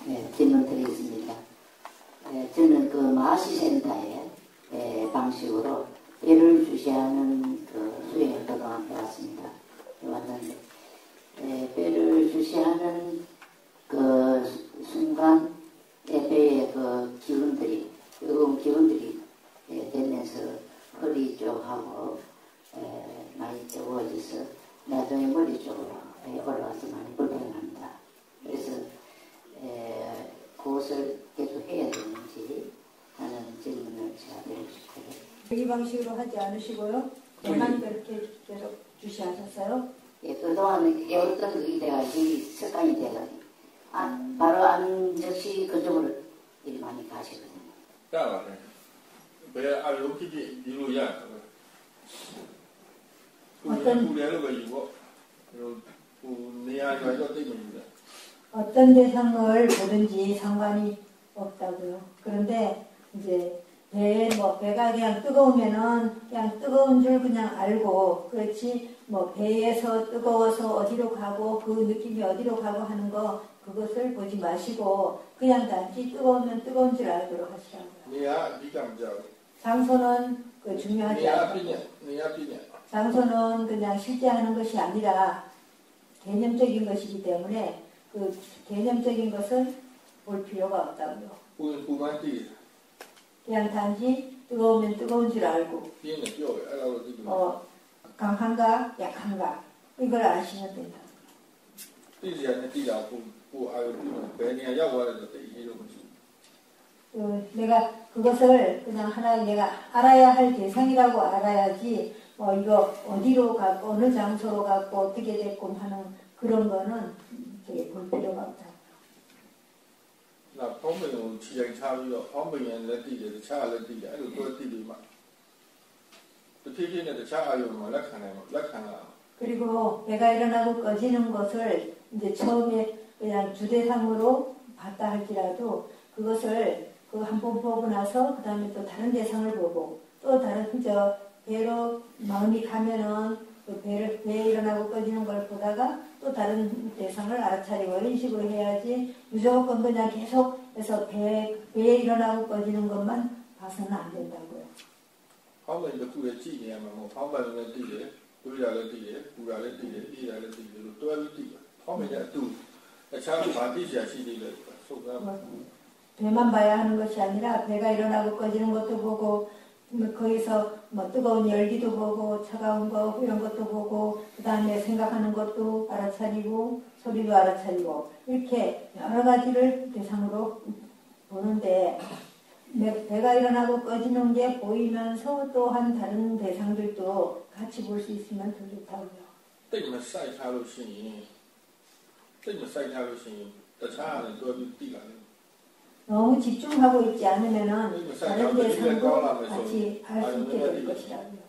네, 질문 드리겠습니다. 저는 그 마하시센터의 방식으로 배를 주시하는 그 수행을 그동안 해왔습니다. 해왔는데 배를 주시하는 그 순간 배의 그 기운들이 뜨거운 기운들이 되면서 허리 쪽하고 많이 뜨거워져서 나중에 머리 쪽으로 올라와서 많이 불편합니다. 그래서 그것을 계속 해야 되는지 하는 질문을 제가 드리고 싶어요. 이 방식으로 하지 않으시고요? 배만 그렇게 계속 주시하셨어요? 예, 그동안 어떤 그게 돼가지고 습관이 돼가지고 바로 앉듯이 그쪽으로 일 많이 가시거든요. 따라가네. 배 알로키지 이루야. 어떤 대상을 보든지 상관이 없다고요. 그런데 이제 배가 그냥 뜨거우면은 그냥 뜨거운 줄 그냥 알고, 그렇지 뭐 배에서 뜨거워서 어디로 가고 그 느낌이 어디로 가고 하는 거 그것을 보지 마시고 그냥 단지 뜨거우면 뜨거운 줄 알도록 하시라고요. 장소는 그 중요하지 않아요. 장소는 그냥 실제 하는 것이 아니라 개념적인 것이기 때문에 그 개념적인 것은 볼 필요가 없다고요. 그냥 단지 뜨거우면 뜨거운 줄 알고 강한가 약한가 이걸 아시면 된다. 내가 그것을 그냥 하나 내가 알아야 할 대상이라고 알아야지 이거 어디로 갔고 어느 장소로 갔고 어떻게 됐고 하는 그런 거는 되게 볼 필요가 없다. 나 방법은 시장 차비요. 방법은 내띠게 차를띠게 아주 또 띠리마. 또 피기는 차아요만 락하나. 그리고 배가 일어나고 꺼지는 것을 이제 처음에 그냥 주대상으로 봤다 할지라도 그것을 그 한 번 보고 나서 그 다음에 또 다른 대상을 보고 또 다른 배로 마음이 가면은 그 배에 일어나고 꺼지는 걸 보다가 또 다른 대상을 알아차리고 이런 식으로 해야지 무조건 그냥 계속해서 배에 일어나고 꺼지는 것만 봐서는 안 된다고요. 방법은 이제 그게 찌냐면 뭐 방법은 띠게, 우리라를 띠게, 우라를 띠게, 이라를 띠게, 또를 띠게. 방법은 이제 또 차를 받으셔야 시리를 속아. 배만 봐야 하는 것이 아니라 배가 일어나고 꺼지는 것도 보고 거기서 뭐 뜨거운 열기도 보고 차가운 거 이런 것도 보고 그 다음에 생각하는 것도 알아차리고 소리도 알아차리고 이렇게 여러 가지를 대상으로 보는데 배가 일어나고 꺼지는 게 보이면서 또한 다른 대상들도 같이 볼 수 있으면 더 좋다고요. 떼면 사이타로시니 차는 또 띠가는 너무 집중하고 있지 않으면은 다른 대상도 같이 알 수 있게 될 것이라고요.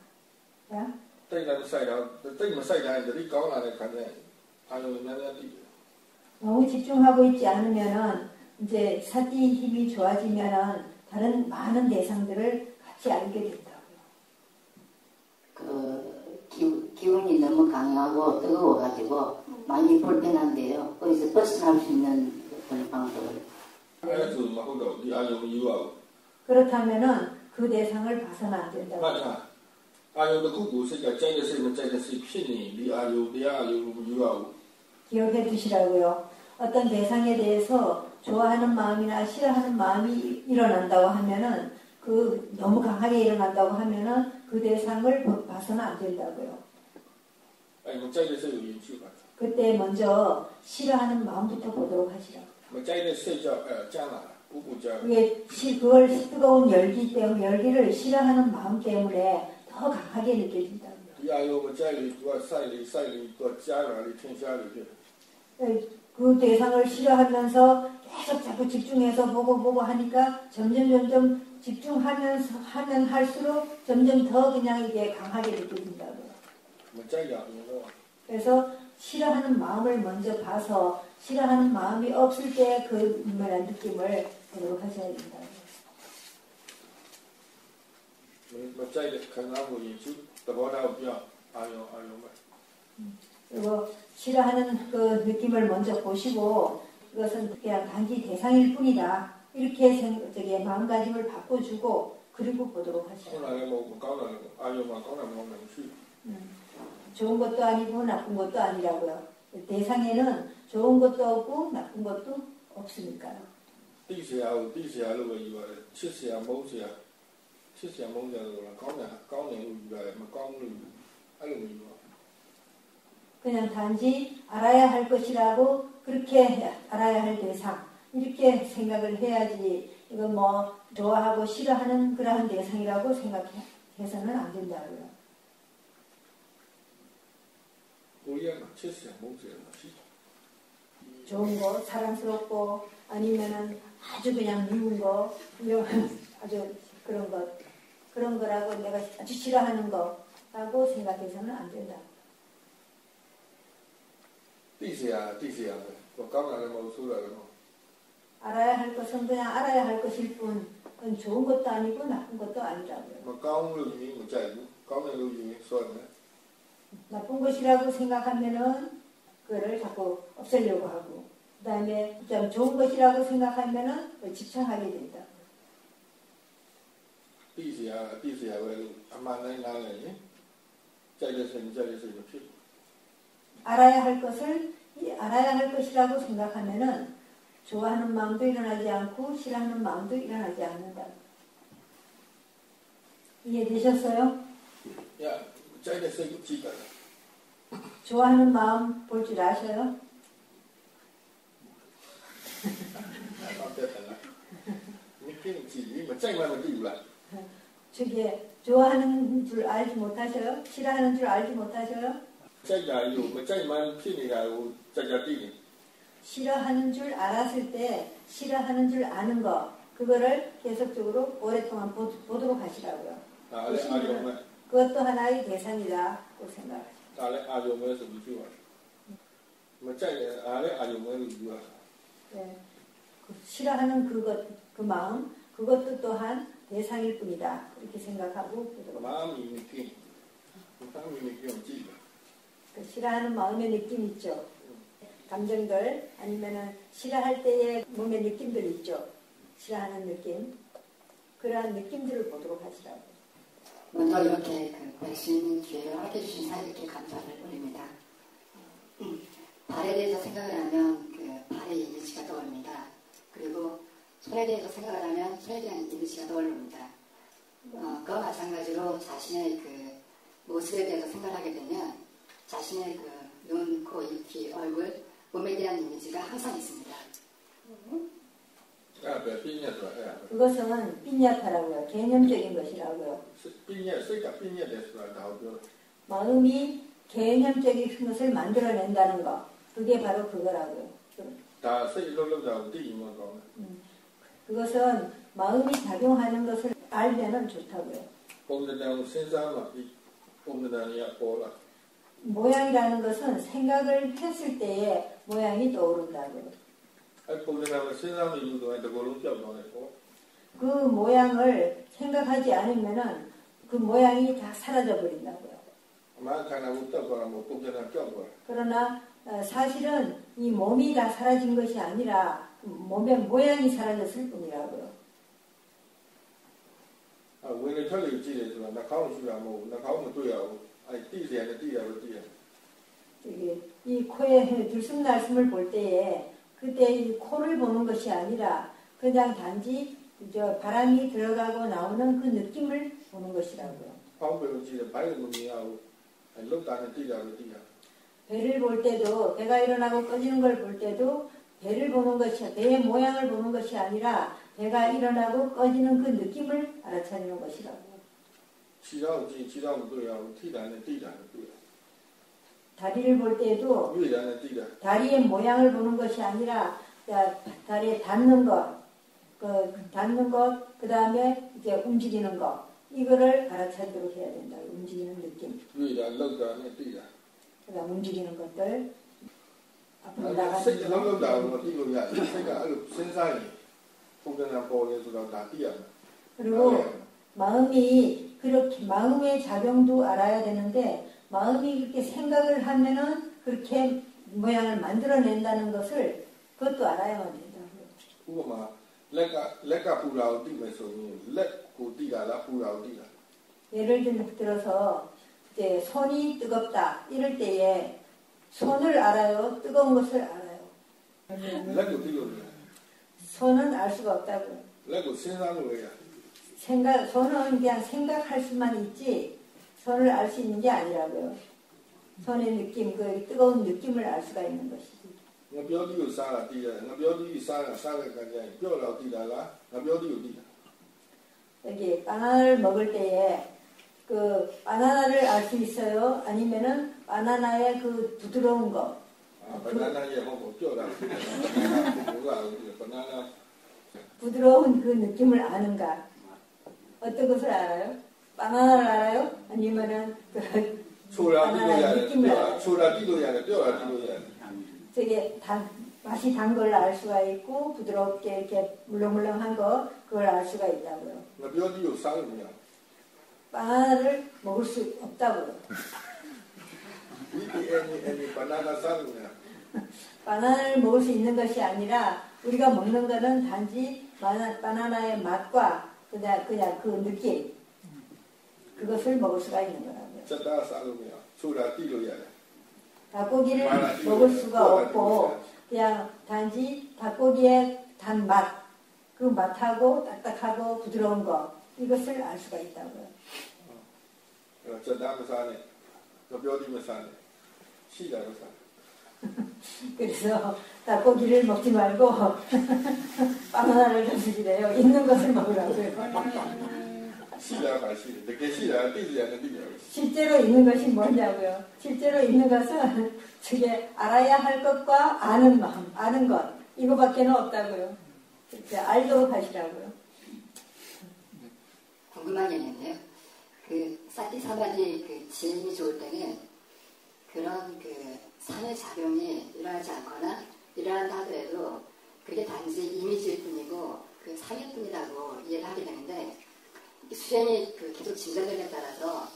너무 집중하고 있지 않으면은 이제 사티 힘이 좋아지면은 다른 많은 대상들을 같이 알게 된다고요. 그 기운이 너무 강하고 뜨거워가지고 많이 불편한데요. 거기서 벗어날 수 있는 그런 방법을. 그렇다면은 그 대상을 봐서는 안 된다고. 맞아. 기억해 두시라고요. 어떤 대상에 대해서 좋아하는 마음이나 싫어하는 마음이 일어난다고 하면은 너무 강하게 일어난다고 하면은 그 대상을 봐서는 안 된다고요. 그때 먼저 싫어하는 마음부터 보도록 하시라고. 그걸 뜨거운 열기 때문에 열기를 싫어하는 마음 때문에 더 강하게 느껴진다고요. 그 대상을 싫어하면서 계속 자꾸 집중해서 보고 하니까 점점 집중하면서 하면 할수록 점점 더 그냥 이게 강하게 느껴진다고요. 그래서 싫어하는 마음을 먼저 봐서 싫어하는 마음이 없을 때 그 느낌을 보도록 하셔야 된다고요. 그리고 싫어하는 그 느낌을 먼저 보시고 그것은 그냥 단지 대상일 뿐이다. 이렇게 마음가짐을 바꿔주고 그리고 보도록 하시라. 오늘은 뭐 가운데 아니면 가운데 뭐 없이. 좋은 것도 아니고 나쁜 것도 아니라고요. 대상에는 좋은 것도 없고 나쁜 것도 없으니까요. 띠시야하고 띠시야로 이거를 칠시야 몽시야 칠시야 몽시야로 가운데 이거를 뭐 가운데 알고 이거. 그냥 단지 알아야 할 것이라고 그렇게 알아야 할 대상 이렇게 생각을 해야지 이거 뭐 좋아하고 싫어하는 그러한 대상이라고 생각해서는 안 된다고요. 우리가 칠시야 몽시야 좋은 거 사랑스럽고 아니면은 아주 그냥 미운 거 이런 아주 그런 거라고 내가 아주 싫어하는 거라고 생각해서는 안 된다. 띠시야 뭐 가운데 뭐 소라로 뭐. 알아야 할 것은 그냥 알아야 할 것일 뿐, 그건 좋은 것도 아니고 나쁜 것도 아니라고요. 뭐 가운데 이미 못 짜고 가운데 이미 소라네. 나쁜 것이라고 생각하면은 그거를 자꾸 없애려고 하고, 그 다음에 좀 좋은 것이라고 생각하면은 집착하게 된다. 띠시야 왜 아마나이 나네. 짜리서 피. 알아야 할 것을 알아야 할 것이라고 생각하면은 좋아하는 마음도 일어나지 않고 싫어하는 마음도 일어나지 않는다. 이해되셨어요? 야, 짜리서 지가. 좋아하는 마음 볼 줄 아셔요? 저게 좋아하는 줄 알지 못하셔요? 싫어하는 줄 알지 못하셔요? 싫어하는 줄 알았을 때 싫어하는 줄 아는 거 그거를 계속적으로 오랫동안 보도록 하시라고요. 그것도 하나의 대상이라고 생각하시죠. 네. 싫어하는 그 마음 그것도 또한 대상일 뿐이다. 이렇게 생각하고 보도록 하시죠. 싫어하는 마음의 느낌 있죠. 감정들 아니면은 싫어할 때의 몸의 느낌들 있죠. 싫어하는 느낌 그러한 느낌들을 보도록 하시라고. 먼저 이렇게 그 백신 기회를 허락해 주신 사장님께 감사를 올립니다. 발에 대해서 생각을 하면 그 발의 이미지가 떠오릅니다. 그리고 손에 대해서 생각을 하면 손에 대한 이미지가 떠오릅니다. 그와 마찬가지로 자신의 그 모습에 대해서 생각을 하게 되면 자신의 그 눈, 코, 입, 귀, 얼굴, 몸에 대한 이미지가 항상 있습니다. 그것은 삐냐타라고요. 개념적인 것이라고요. 마음이 개념적인 것을 만들어낸다는 거. 그게 바로 그거라고요. 그것은 마음이 작용하는 것을 알면은 좋다고요. 모양이라는 것은 생각을 했을 때에 모양이 떠오른다고요. 그 모양을 생각하지 않으면은 그 모양이 다 사라져 버린다고요. 그러나 사실은 이 몸이 다 사라진 것이 아니라 몸의 모양이 사라졌을 뿐이라고요. 이 코에 들숨날숨을 볼 때에 그때 이 코를 보는 것이 아니라 그냥 단지 바람이 들어가고 나오는 그 느낌을 보는 것이라고요. 배를 볼 때도 배가 일어나고 꺼지는 걸 볼 때도 배를 보는 것이 배의 모양을 보는 것이 아니라 배가 일어나고 꺼지는 그 느낌을 알아차리는 것이라고요. 다리를 볼 때도 다리의 모양을 보는 것이 아니라 다리에 닿는 것, 그 다음에 이제 움직이는 것, 이거를 알아차리도록 해야 된다. 움직이는 느낌. 그다음 움직이는 것들, 앞으로 나가는 것. 그리고 마음이 그렇게 마음의 작용도 알아야 되는데 마음이 그렇게 생각을 하면은 그렇게 모양을 만들어낸다는 것을 그 그것도 알아야만 된다고요. 우거마 렉가 부라고 띠면서 렉고 띠가라 부라고 띠가. 예를 들어서 이제 손이 뜨겁다 이럴 때에 손을 알아요? 뜨거운 것을 알아요? 렉고 띠로야. 손은 알 수가 없다고요. 렉고 생각을 손은 그냥 생각할 수만 있지 손을 알 수 있는 게 아니라고요. 손의 느낌, 그 뜨거운 느낌을 알 수가 있는 것이지. ငါပြောသည်ကိုစားတာတည်တယ်ငါပြောသည်ကိုစားတဲ့ကံကြရင်ပြော့တော့တည်တာလားငါပြောသည်ကိုတည်တာ 여기 바나나를 먹을 때에 그 바나나를 알 수 있어요? 아니면은 바나나의 그 부드러운 거. 바나나 예 먹고ပြော့တာ뭐가 바나나 부드러운 그 느낌을 아는가? 어떤 것을 알아요? 바나나를 알아요? 아니면은 그 바나나의 느낌을 알아요? 초라 띠로 야래 뼈라 띠로 야래 저게 맛이 단 걸 알 수가 있고 부드럽게 이렇게 물렁물렁한 거 그걸 알 수가 있다고요. ngါပြောသည်ကိုစားလို့မရ 바나나를 먹을 수 없다고요. 이 바나나စားလို့မရ 바나나를 먹을 수 있는 것이 아니라 우리가 먹는 것은 단지 바나나의 맛과 그냥 그 느낌 그것을 먹을 수가 있는 거라고요. စက်သားစားလို့မရ초라 띠로 야래 닭고기를 먹을 수가 없고 그냥 단지 닭고기의 단맛 그 맛하고 딱딱하고 부드러운 거 이것을 알 수가 있다고요. စက်သားမစားနဲ့ငါပြောသည်မစားနဲ့ရှိတာတော့စား 그래서 닭고기를 먹지 말고 바나나를 드시래요. 있는 것을 먹으라고요. ရှိတာပါရှိတယ်တကယ်ရှိတာသိစရာနဲ့သိတယ် 실제로 있는 것이 뭐냐고요. 실제로 있는 것은 그게 알아야 할 것과 아는 마음, 아는 것 이거밖에는 없다고요. 알도록 하시라고요. 궁금한 게 있는데요. 그 사티 사바디 그 지인이 좋을 때는 그런 그 상해 작용이 일어나지 않거나 일어난다 하더라도 그게 단지 이미지일 뿐이고 그 상해일 뿐이라고 이해를 하게 되는데 수행이 그 계속 진전됨에 따라서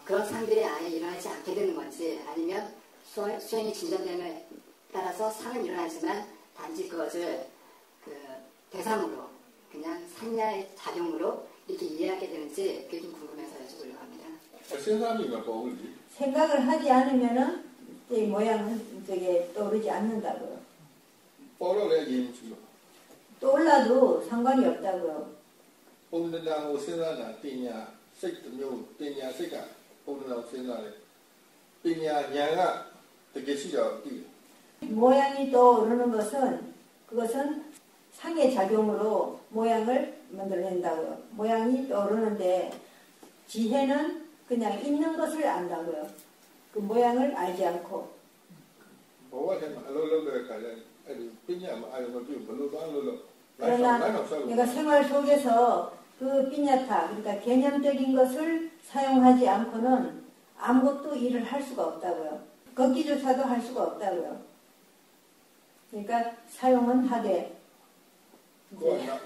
그런 상들이 아예 일어나지 않게 되는 건지 아니면 수행이 진전됨에 따라서 상은 일어나지만 단지 그것을 그 대상으로 그냥 상야의 작용으로 이렇게 이해하게 되는지 그게 좀 궁금해서 여쭤보려고 합니다. 생각이 뭐지? 생각을 하지 않으면은 이 모양은 저게 떠오르지 않는다고요. 뻔하게 얘기해주죠. 떠올라도 상관이 없다고요. 오늘날 생각나 띠냐 색မျိုး띠냐 색가 오늘날 생각나 띠냐 냐가 되게 싫어 띠. 모양이 떠오르는 것은 그것은 상의 작용으로 모양을 만들어낸다고요. 모양이 떠오르는데 지혜는 그냥 있는 것을 안다고요. 그 모양을 알지 않고. 뭐가 되면 알로로를 가야 띠냐 알로 별로 그러나 내가 생활 속에서 그 삐냐타, 그러니까 개념적인 것을 사용하지 않고는 아무것도 일을 할 수가 없다고요. 걷기조차도 할 수가 없다고요. 그러니까 사용은 하되.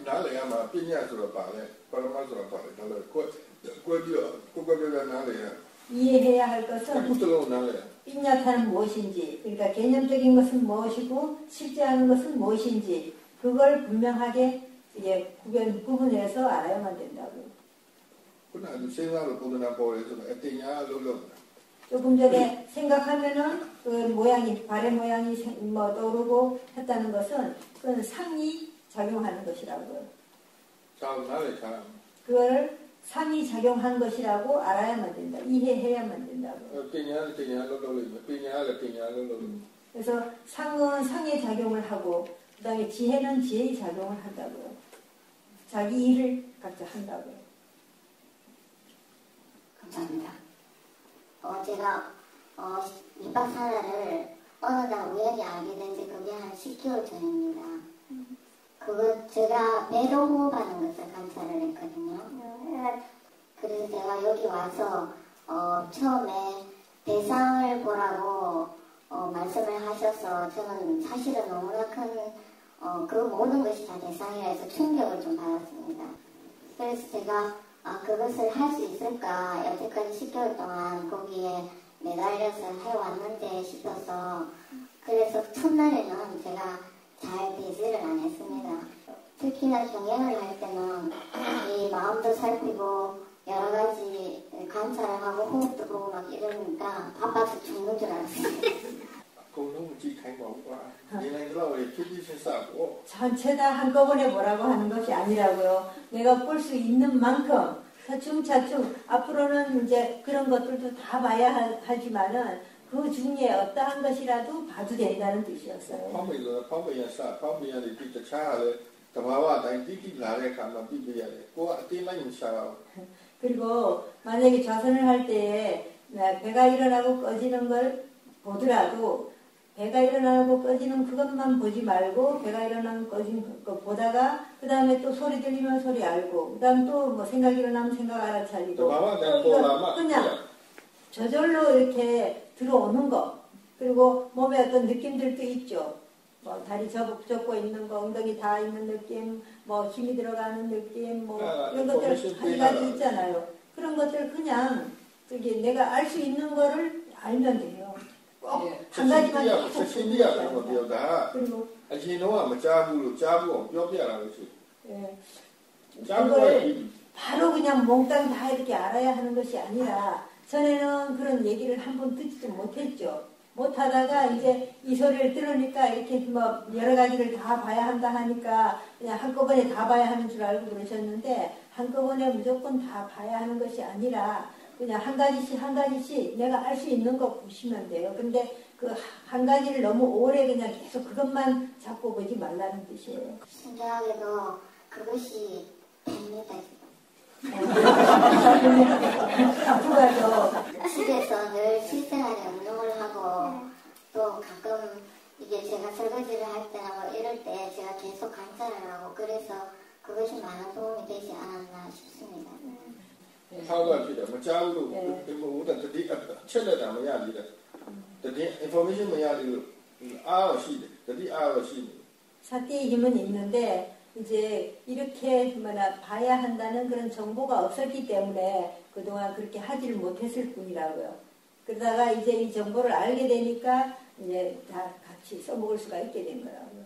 나를 아마 삐냐스로 봐래, 바람스로 봐래, 나를 꼬꼬비어 나를 이해해야 할 것은 부드러운 나를 삐냐타는 무엇인지, 그러니까 개념적인 것은 무엇이고 실제 하는 것은 무엇인지 그걸 분명하게 이제 구분해서 알아야만 된다고요. 그러나 생각을 보거나 보여서 띠냐 롤로 조금 전에 생각하면은 그 모양이 발의 모양이 뭐 떠오르고 했다는 것은 그건 상이 작용하는 것이라고요. 참 나를 참. 그걸 상이 작용한 것이라고 알아야만 된다. 이해해야만 된다고요. 띠냐 롤로 띠냐 롤로. 그래서 상은 상의 작용을 하고 그다음에 지혜는 지혜의 작용을 한다고요. 자기 일을 각자 한다고요. 감사합니다. 제가 2박 4일을 어느 날 우연히 알게 된 지 그게 한 10개월 전입니다. 제가 배로 호흡하는 것을 관찰을 했거든요. 그래서 제가 여기 와서 처음에 대상을 보라고 말씀을 하셔서 저는 사실은 너무나 큰 그 모든 것이 다 대상이라 해서 충격을 좀 받았습니다. 그래서 제가 그것을 할 수 있을까 여태까지 10개월 동안 거기에 매달려서 해왔는데 싶어서 그래서 첫날에는 제가 잘 배제를 안 했습니다. 특히나 경영을 할 때는 이 마음도 살피고 여러 가지 관찰을 하고 호흡도 보고 막 이러니까 바빠서 죽는 줄 알았어요. 전체 다 한꺼번에 뭐라고 하는 것이 아니라고요. 내가 볼 수 있는 만큼 차츰차츰 앞으로는 이제 그런 것들도 다 봐야 하지만은 그 중에 어떠한 것이라도 봐도 된다는 뜻이었어요. 그리고 만약에 좌선을 할 때에 배가 일어나고 꺼지는 걸 보더라도 배가 일어나고 꺼지는 그것만 보지 말고 배가 일어나고 꺼지는 거 보다가 그 다음에 또 소리 들리면 소리 알고 그 다음 또 뭐 생각 일어나면 생각 알아차리고 또 그냥 저절로 이렇게 들어오는 거 그리고 몸에 어떤 느낌들도 있죠. 뭐 다리 접고 있는 거, 엉덩이 다 있는 느낌, 뭐 힘이 들어가는 느낌, 뭐 이런 것들 한 가지 있잖아요. 그런 것들 그냥 저기 내가 알 수 있는 거를 알면 돼요. 꼭 한 가지만 계속 신기하다는 거요. 다. 그리고 그걸 바로 그냥 몽땅 다 이렇게 알아야 하는 것이 아니라 전에는 그런 얘기를 한번 듣지도 못했죠. 못하다가 이제 이 소리를 들으니까 이렇게 뭐 여러 가지를 다 봐야 한다 하니까 그냥 한꺼번에 다 봐야 하는 줄 알고 그러셨는데 한꺼번에 무조건 다 봐야 하는 것이 아니라 그냥 한 가지씩 내가 알 수 있는 거 보시면 돼요. 근데 그 한 가지를 너무 오래 그냥 계속 그것만 잡고 보지 말라는 뜻이에요. 신기하게도 그것이 됩니다. 아프가죠. 집에서 늘 실생활에 운동을 하고 또 가끔 이게 제가 설거지를 할 때나 뭐 이럴 때 제가 계속 관찰을 하고 그래서 그것이 많은 도움이 되지 않았나 싶습니다. 사티의 힘은 있는데 이제 이렇게 봐야 한다는 그런 정보가 없었기 때문에 그동안 그렇게 하지를 못했을 뿐이라고요. 그러다가 이제 이 정보를 알게 되니까 이제 다 같이 써먹을 수가 있게 된 거라고요.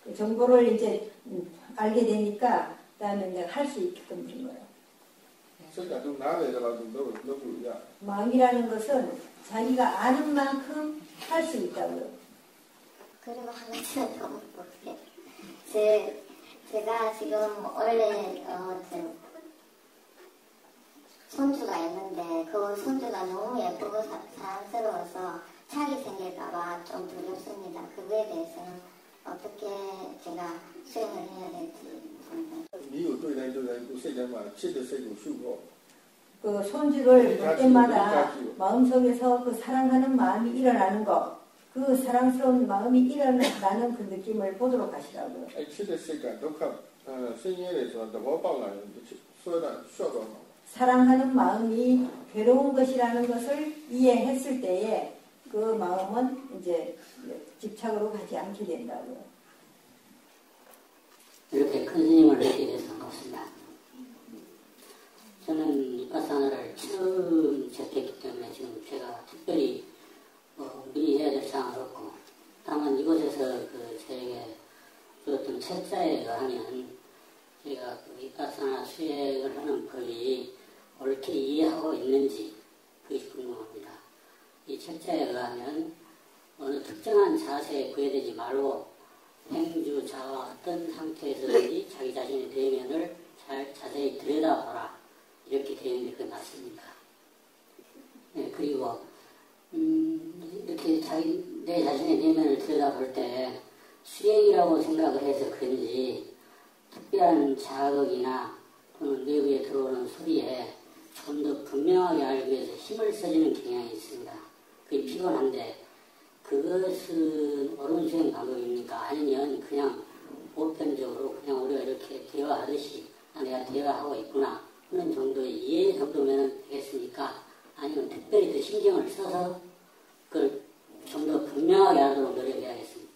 그 정보를 이제 알게 되니까 그다음에 이제 할 수 있게끔 된 거예요. 마음이라는 것은 자기가 아는 만큼 할 수 있다고요. 그리고 한 가지는 더 물어볼게요. 제가 지금 원래 손주가 있는데 그 손주가 너무 예쁘고 사랑스러워서 착이 생길까봐 좀 두렵습니다. 그거에 대해서는 어떻게 제가 수행을 해야 될지. 그 손주를 볼 때마다 마음속에서 그 사랑하는 마음이 일어나는 것, 그 사랑스러운 마음이 일어나는 그 느낌을 보도록 하시라고요. 사랑하는 마음이 괴로운 것이라는 것을 이해했을 때에 그 마음은 이제 집착으로 가지 않게 된다고요. 이렇게 큰 스님을 뵙게 돼서 반갑습니다. 저는 이빠사나를 처음 접했기 때문에 지금 제가 특별히 문의해야 될 사항은 없고, 다만 이곳에서 저에게 주었던 책자에 의하면 제가 이빠사나 수행을 하는 법이 옳게 이해하고 있는지 그것이 궁금합니다. 이 책자에 의하면 어느 특정한 자세에 구애되지 말고 행주자와 어떤 상태에서든지 자기 자신의 대면을 잘 자세히 들여다보라 이렇게 되어 있는 게 맞습니까? 네, 그리고 이렇게 내 자신의 내면을 들여다볼 때 수행이라고 생각을 해서 그런지 특별한 자극이나 또는 내부에 들어오는 소리에 좀 더 분명하게 알기 위해서 힘을 써주는 경향이 있습니다. 그게 피곤한데 그것은 옳은 수행 방법입니까? 아니면 그냥 보편적으로 그냥 우리가 이렇게 대화하듯이 내가 대화하고 있구나 하는 정도의 이해 정도면 되겠습니까? 아니면 특별히 더 신경을 써서 그걸 좀 더 분명하게 하도록 노력해야겠습니까?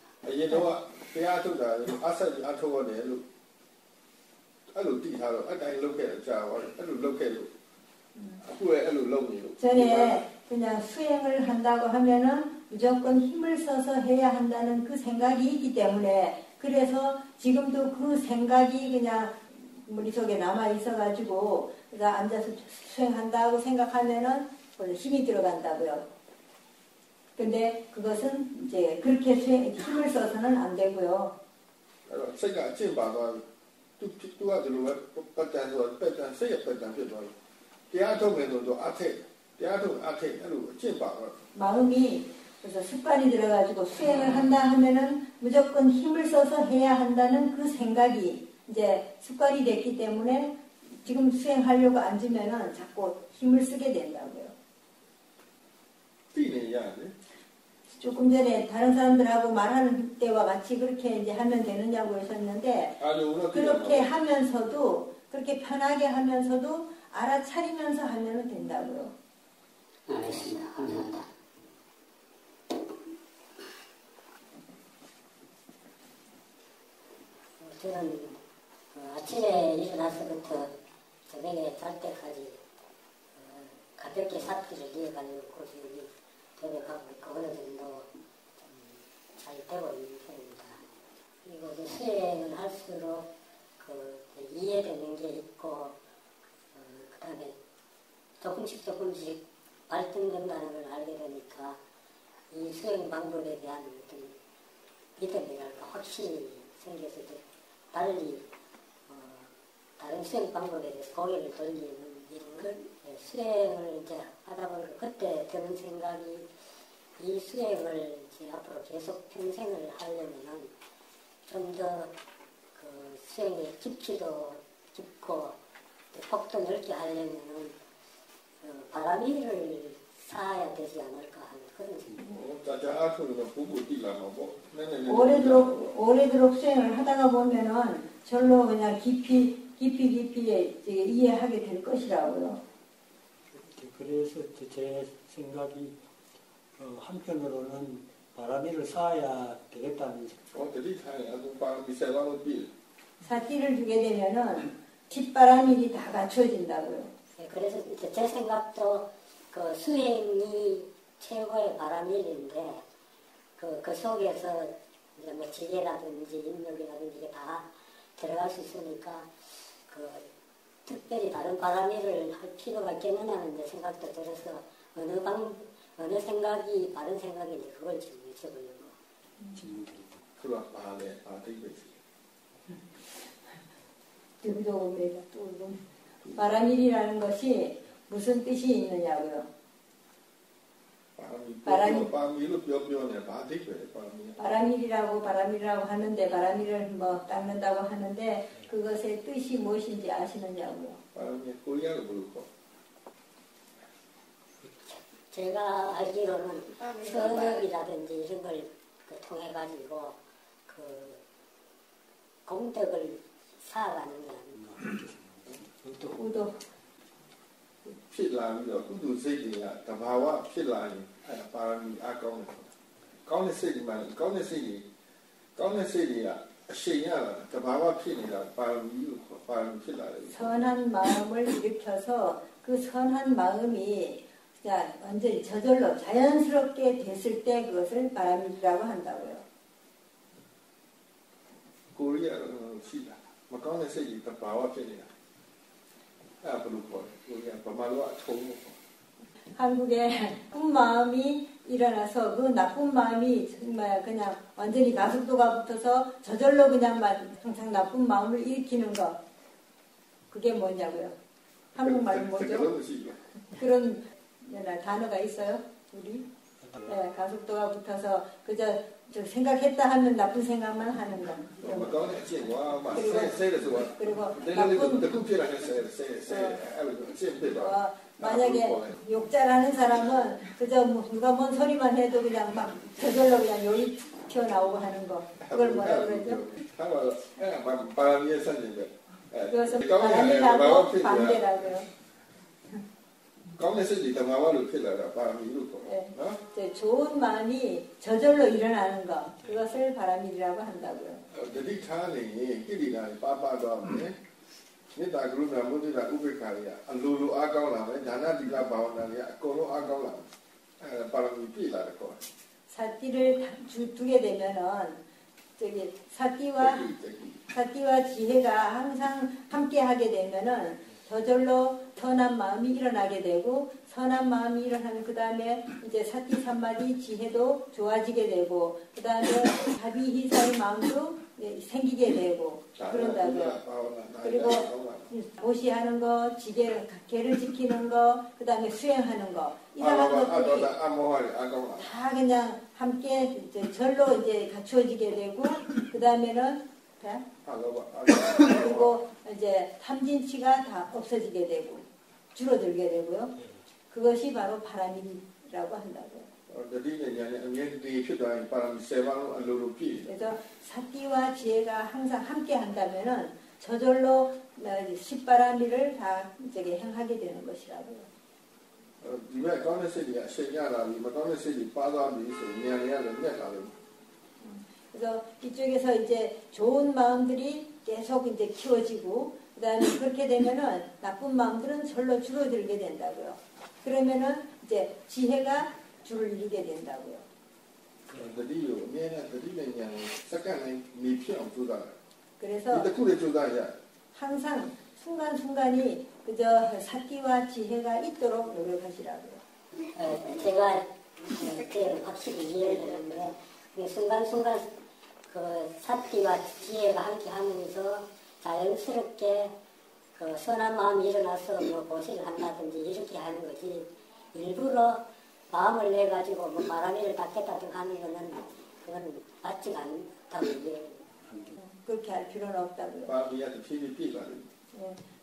전에 그냥 수행을 한다고 하면은 무조건 힘을 써서 해야 한다는 그 생각이 있기 때문에 그래서 지금도 그 생각이 그냥 머릿속에 남아 있어가지고 그래서 앉아서 수행한다고 생각하면은 힘이 들어간다고요. 근데 그것은 이제 그렇게 힘을 써서는 안 되고요. 생각 찐바가 뚜가 들어와 빠단서 빠단 세야 빠단 되더라. 대화통에도 아태 찐바가 마음이 그래서 습관이 들어가지고 수행을 한다 하면은 무조건 힘을 써서 해야 한다는 그 생각이 이제 습관이 됐기 때문에 지금 수행하려고 앉으면은 자꾸 힘을 쓰게 된다고요. 조금 전에 다른 사람들하고 말하는 때와 같이 그렇게 이제 하면 되느냐고 하셨는데 그렇게 하면서도 그렇게 편하게 하면서도 알아차리면서 하면 된다고요. 알겠습니다. 감사합니다. 저는 아침에 일어나서부터 저녁에 잘 때까지 가볍게 삽기를 이어가려고 고집이 노력하고 있고 어느 정도 잘 되고 있는 편입니다. 그리고 수행을 할수록 이해되는 게 있고 그 다음에 조금씩 발전된다는 걸 알게 되니까 이 수행 방법에 대한 어떤 믿음이랄까 확신이 생겨서 달리 다른 수행 방법에 대해서 고개를 돌리는 일을 수행을 이제 하다 보니까 그때 드는 생각이 이 수행을 이제 앞으로 계속 평생을 하려면은 좀 더 그 수행의 깊이도 깊고 폭도 넓게 하려면은 바람이를 쌓아야 되지 않을까 하는 그런 생각. 오래도록 수행을 하다가 보면은 절로 그냥 깊이 이해하게 될 것이라고요. 그래서 제 생각이 한편으로는 바람이를 쌓아야 되겠다는 사띠를 주게 되면은 뒷바람일이 다 갖춰진다고요. 네, 그래서 제 생각도 그 수행이 최고의 바람일인데 그 속에서 이제 뭐 지혜라든지 인력이라든지 이게 다 들어갈 수 있으니까 특별히 다른 바람일을 할 필요가 있겠느냐는 생각도 들어서 어느 생각이 바른 생각인지 그걸 지금 여쭤보려고. 바람일이라는 것이 무슨 뜻이 있느냐고요. 바람일이라고 하는데 바람일을 뭐 닦는다고 하는데 그것의 뜻이 무엇인지 아시느냐고요. 제가 알기로는 선업이라든지 이런 걸 통해 가지고 공덕을 쌓아가는 거랍니다. 우도. ဖြစ်လာပြီးတော့ကုသိုလ်စိတ်တွေကတဘာဝဖြစ်လာရင်အဲ့ပါရမီအကောင်းတယ်။ကောင်းတဲ့စိတ်တွေမှာကောင်းတဲ့စိတ်တွေကအရှိန်ရလာတဘာဝဖြစ်နေတာပါရမီလို့ပါရမီဖြစ်လာတယ်။ 선한 마음을 일으켜서 그 선한 마음이 완전히 저절로 자연스럽게 됐을 때 그것을 바람이라고 한다고요. 고리아는 시다. 막ကောင်းတဲ့စိတ်တွေတဘာဝဖြစ်နေတာ한국에 나쁜 마음이 일어나서 그 나쁜 마음이 정말 그냥 완전히 가속도가 붙어서 저절로 그냥 항상 나쁜 마음을 일으키는 거 그게 뭐냐고요? 한국말은 뭐죠? 그런 단어가 있어요? 우리? 네, 가속도가 붙어서 그저 생각했다 하면 나쁜 생각만 하는 거. 그리고 만약에 욕잘하는 사람은 그저 누가 뭔 소리만 해도 그냥 막 저절로 그냥 욕이 튀어나오고 하는 거. 그걸 뭐라 그러죠? 그것은 바람이라고 반대라고요. 네. 좋은 마음이 저절로 일어나는 것 그것을 바람이라고 한다고요. 사띠를 두게 되면은 저기 사띠와 지혜가 항상 함께 하게 되면은 저절로 선한 마음이 일어나게 되고, 선한 마음이 일어나면 그 다음에 이제 사띠 삼마디 지혜도 좋아지게 되고, 그 다음에 사비희사의 마음도 생기게 되고 그런다고요. 그리고 보시하는 거, 계를 지키는 거, 그 다음에 수행하는 거, 이러한 것들이 다 그냥 함께 이제 절로 이제 갖추어지게 되고, 그 다음에는 그리고 이제 탐진치가 다 없어지게 되고 줄어들게 되고요. 그것이 바로 바람이라고 한다고요. 그래서 사띠와 지혜가 항상 함께 한다면은 저절로 십바라미를 다 이제 행하게 되는 것이라고요. 그래서 이쪽에서 이제 좋은 마음들이 계속 이제 키워지고, 그 다음에 그렇게 되면은 나쁜 마음들은 절로 줄어들게 된다고요. 그러면은 이제 지혜가 줄을 이루게 된다고요. 그래서 항상 순간순간이 그저 사띠와 지혜가 있도록 노력하시라고요. 제가 확실히 이해를 했는데, 순간순간 그 사띠와 지혜가 함께 하면서 자연스럽게 그 선한 마음이 일어나서 뭐 보시를 한다든지 이렇게 하는 거지, 일부러 마음을 내가지고 뭐 바람이를 닦겠다든가 하는 거는 그건 맞지가 않다고 얘기해요. 그렇게 할 필요는 없다고요.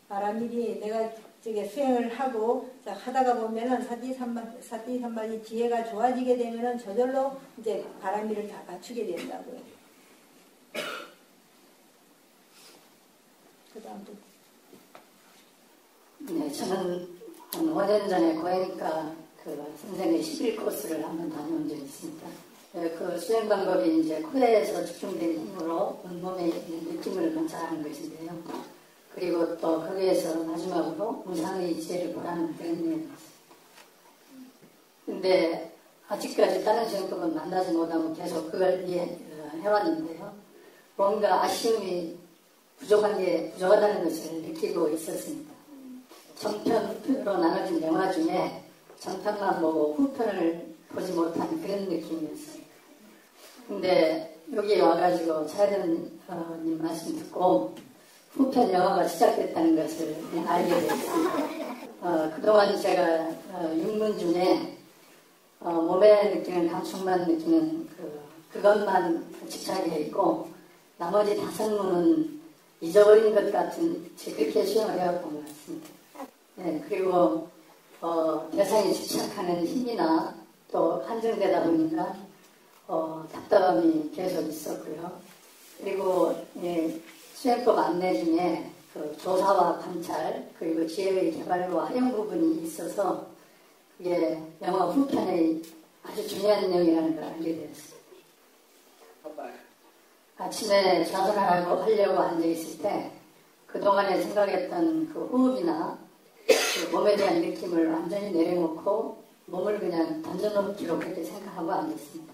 바람일이 내가 저게 수행을 하고 하다가 보면은 사띠 삼마디 지혜가 좋아지게 되면은 저절로 이제 바람일을 다 갖추게 된다고요. 그 다음도. 네, 저는 한 5년 전에 고행과 선생의 11코스를 한번 다녀온 적이 있습니다. 그 수행 방법이 이제 코에서 집중된 힘으로 온몸의 느낌을 관찰하는 것인데요. 그리고 또 거기에서 마지막으로 무상의 지혜를 보라는 그런 내용이었습니다. 근데 아직까지 다른 수행법은 만나지 못하고 계속 그걸 해왔는데요. 뭔가 아쉬움이 부족하다는 것을 느끼고 있었습니다. 정편으로 나눠진 영화 중에 정편만 보고 후편을 보지 못한 그런 느낌이었어요. 근데 여기 와가지고 차이런님 말씀 듣고 후편 영화가 시작됐다는 것을 알게 됐습니다. 그동안 제가 육문 중에 몸에 느끼는 감촉만 느끼는 그것만 집착해 있고, 나머지 5문은 잊어버린 것 같은, 그렇게 수행을 해왔던 것 같습니다. 네, 그리고 대상에 집착하는 힘이나 또 한정되다 보니까 답답함이 계속 있었고요. 그리고 수행법 안내 중에 그 조사와 관찰, 그리고 지혜의 개발과 활용 부분이 있어서 그게 영화 후편의 아주 중요한 내용이라는 걸 알게 되었습니다. 아침에 좌선하려고 앉아있을 때 그동안에 생각했던 그 호흡이나 그 몸에 대한 느낌을 완전히 내려놓고 몸을 그냥 던져놓기로 그렇게 생각하고 앉았습니다.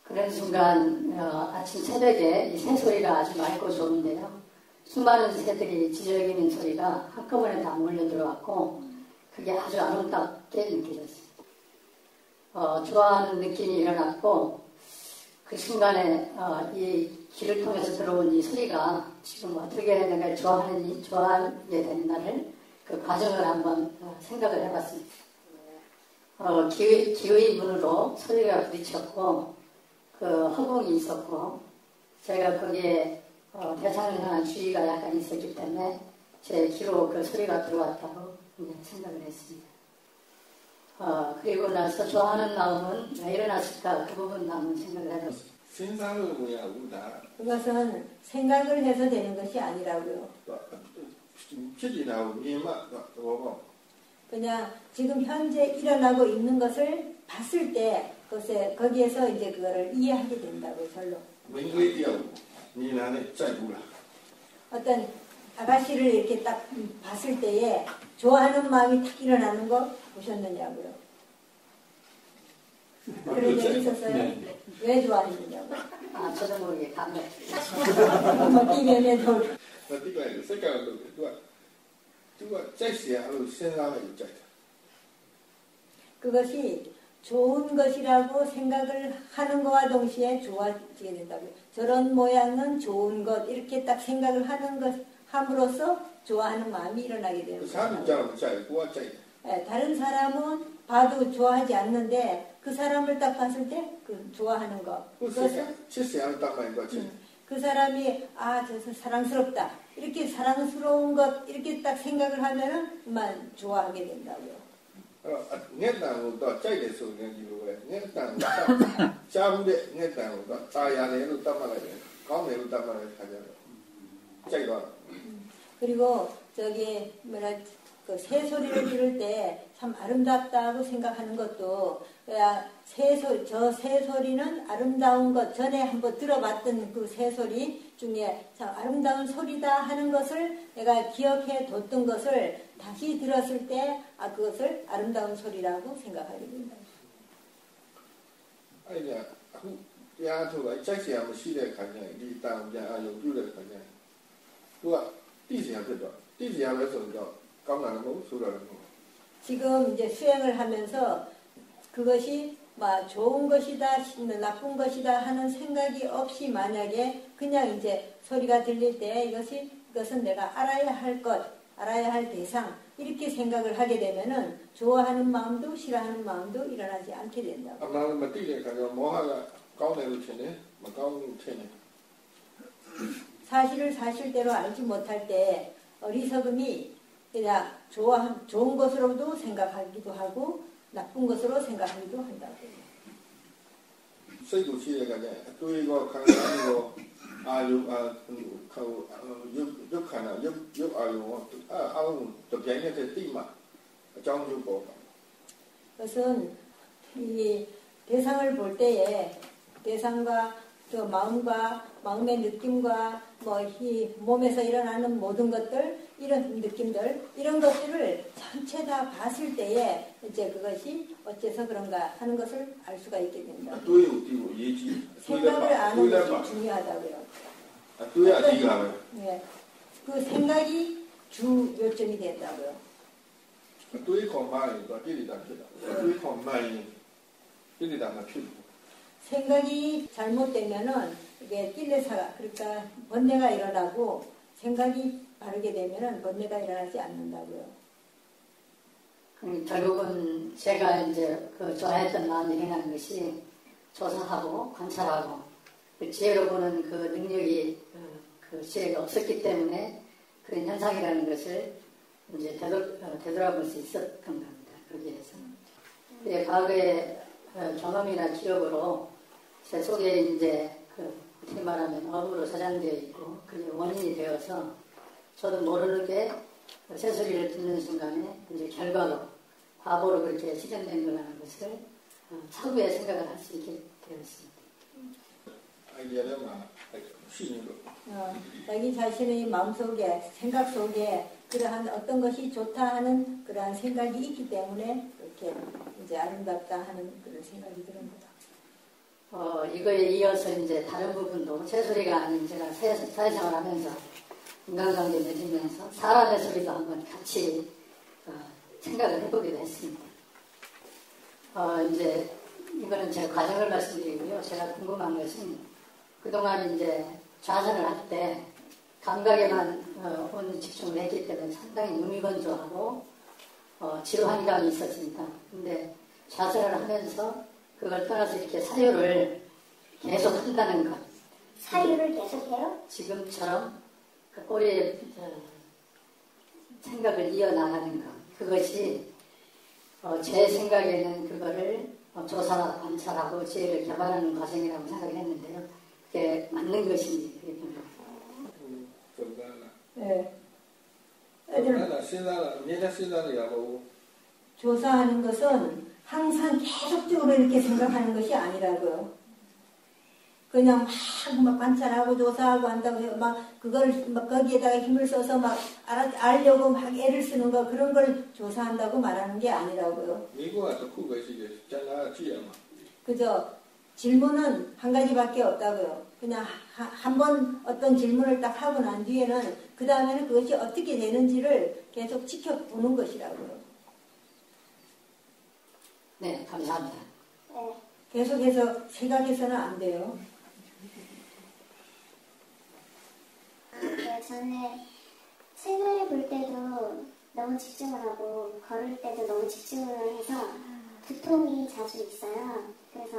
그런 순간 아침 새벽에 이 새소리가 아주 맑고 좋은데요. 수많은 새들이 지저귀는 소리가 한꺼번에 다 몰려들어왔고 그게 아주 아름답게 느껴졌습니다. 좋아하는 느낌이 일어났고, 그 순간에 이 귀를 통해서 들어온 이 소리가 지금 어떻게 내가 좋아하게 된다를 그 과정을 한번 생각을 해봤습니다. 기의 문으로 소리가 부딪혔고 그 허공이 있었고, 제가 거기에 대상을 향한 주의가 약간 있었기 때문에 제 귀로 그 소리가 들어왔다고 생각을 했습니다. 그리고 나서 좋아하는 마음은 왜 일어났을까, 그 부분 한번 생각을 해봤습니다. 그것은 생각을 해서 되는 것이 아니라고요. 그냥 지금 현재 일어나고 있는 것을 봤을 때 거기에서 이제 그거를 이해하게 된다고요, 절로. 어떤 아가씨를 이렇게 딱 봤을 때에 좋아하는 마음이 탁 일어나는 거 보셨느냐고요. 그런 적 있었어요? 네. 왜 좋아했느냐고. 아, 저도 모르게 감동. 이면에 돌. တိကလည်းစိတ်ကတော့သူကကြိုက်เสียလို့စဉ်းစားလိုက်ကြိုက်တယ် 그것이 좋은 것이라고 생각을 하는 것과 동시에 좋아지게 된다고요. 저런 모양은 좋은 것 이렇게 딱 생각을 하는 것 함으로써 좋아하는 마음이 일어나게 되는 사람이 거예요. 잘ကြိုက်ကိုကကြိုက်တယ် 예, 다른 사람은 봐도 좋아하지 않는데 그 사람을 딱 봤을 때 그 좋아하는 것. 그것은 ချစ်เสียလို့တတ်မှန်တော့ချစ်တယ် 그 사람이 저 사랑스럽다. 이렇게 사랑스러운 것 이렇게 딱 생각을 하면은 만 좋아하게 된다고요. အဲ့တော့ငှက်တန်ကိုတော့ကြိုက်တယ်ဆိုရင်ဒီလိုပဲငှက်တန်ကိုရှားဘူးတဲ့ငှက်တန်ကိုတော့ตาရတယ်လို့တတ်မှတ်လိုက်တယ်ကောင်းတယ်လို့တတ်မှတ်လိုက်တဲ့ခါကျတော့ကြိုက်တော့ 그리고 저기 뭐라 그 새 소리를 들을 때 참 아름답다고 생각하는 것도 저 새 소리는 아름다운 것 전에 한번 들어봤던 그 새 소리 중에 참 아름다운 소리다 하는 것을 내가 기억해 뒀던 것을 다시 들었을 때 그것을 아름다운 소리라고 생각하게 된다. အဲ့ဒါအခုတရားထုတ်လိုက်ကြိုက်เสียမရှိတဲ့ခါကျရင်ဒီတန်ပြန်အာရုံပြုတဲ့ခါကျရင်သူကတိเสียဖြစ်တော့တိเสียပဲဆိုတော့ကောင်းတာလည်းမဟုတ်ဆိုးတာလည်းမဟုတ် 지금 이제 수행을 하면서 그것이 막 좋은 것이다, 나쁜 것이다 하는 생각이 없이 만약에 그냥 이제 소리가 들릴 때 이것은 내가 알아야 할 것, 알아야 할 대상 이렇게 생각을 하게 되면은 좋아하는 마음도 싫어하는 마음도 일어나지 않게 된다고. အမှန်မသိတဲ့ခါကျတော့မောဟကကောင်းတယ်လို့ထင်တယ်မကောင်းဘူးထင်တယ် 사실을 사실대로 알지 못할 때 어리석음이 그냥 좋은 것으로도 생각하기도 하고 나쁜 것으로 생각하기도 한다고. စိတ်ကိုရှိတဲ့ခါကျရင်အတွေးကောခံစားမှုကောအာယုရုပ်ခန္ဓာရုပ်အာယုကောအားလုံးတပြိုင်နက်တည်းတိမှအကြောင်းရုပ်ပေါ်ပါ 그것은 이 대상을 볼 때에 대상과 그 마음과 마음의 느낌과 뭐 이 몸에서 일어나는 모든 것들 이런 느낌들 이런 것들을 전체 다 봤을 때에 이제 그것이 어째서 그런가 하는 것을 알 수가 있게 된다. အတွေးကိုသိဖို့အရေးကြီးတယ် 생각을 아는 것이 중요하다고요. အတွေးအဓိကပဲ 네. 그 생각이 주 요점이 된다고요. အတွေးခေါ်မှရင်တော့ကိလေသာဖြစ်တာအတွေးခေါ်မှရင်ကိလေသာမဖြစ်ဘူး 생각이 잘못되면은 이게 낄레사가 그러니까 번뇌가 일어나고 생각이 바르게 되면은 번뇌가 일어나지 않는다고요. 결국은 제가 이제 그 좋아했던 마음이 일어나는 것이 조사하고 관찰하고 그 지혜로 보는 그 능력이 그 지혜가 없었기 때문에 그런 현상이라는 것을 이제 되돌아볼 수 있었던 겁니다. 그렇게 해서. 예, 과거의 경험이나 기억으로 제 속에 이제 어떻게 말하면 업으로 저장되어 있고 그게 원인이 되어서 저도 모르게 새소리를 듣는 순간에 이제 결과로 과보로 그렇게 시전된 거라는 것을 차후에 생각을 할 수 있게 되었습니다. 아이디어는 쉬는 거. 자기 자신의 마음속에 생각 속에 그러한 어떤 것이 좋다 하는 그러한 생각이 있기 때문에 이렇게 이제 아름답다 하는 그런 생각이 드는 거다. 이거에 이어서 이제 다른 부분도 제 소리가 아닌 제가 사회생활 하면서 인간관계 맺으면서 사람의 소리도 한번 같이 생각을 해보기도 했습니다. 이제 이거는 제 과정을 말씀드리고요. 제가 궁금한 것은 그동안 이제 좌선을 할 때 감각에만 온 집중을 했기 때문에 상당히 눈이 건조하고 지루한 감이 있었습니다. 근데 좌선을 하면서 그걸 떠나서 이렇게 사유를 계속 한다는 것. 사유를 계속해요? 지금처럼 그 꼬리에 생각을 이어나가는 것. 그것이 제 생각에는 그거를 조사, 관찰하고 지혜를 개발하는 과정이라고 생각을 했는데요. 그게 맞는 것인지 그게 좀 네. 조사하는 것은 항상 계속적으로 이렇게 생각하는 것이 아니라고요. 그냥 막 관찰하고 조사하고 한다고 해요. 막 그걸 막 거기에다가 힘을 써서 막 알려고 막 애를 쓰는 거 그런 걸 조사한다고 말하는 게 아니라고요. 그저 질문은 한 가지밖에 없다고요. 그냥 한 번 어떤 질문을 딱 하고 난 뒤에는 그 다음에는 그것이 어떻게 되는지를 계속 지켜보는 것이라고요. 네, 감사합니다. 네. 계속해서 생각해서는 안 돼요. 네, 저는 책을 볼 때도 너무 집중을 하고 걸을 때도 너무 집중을 해서 두통이 자주 있어요. 그래서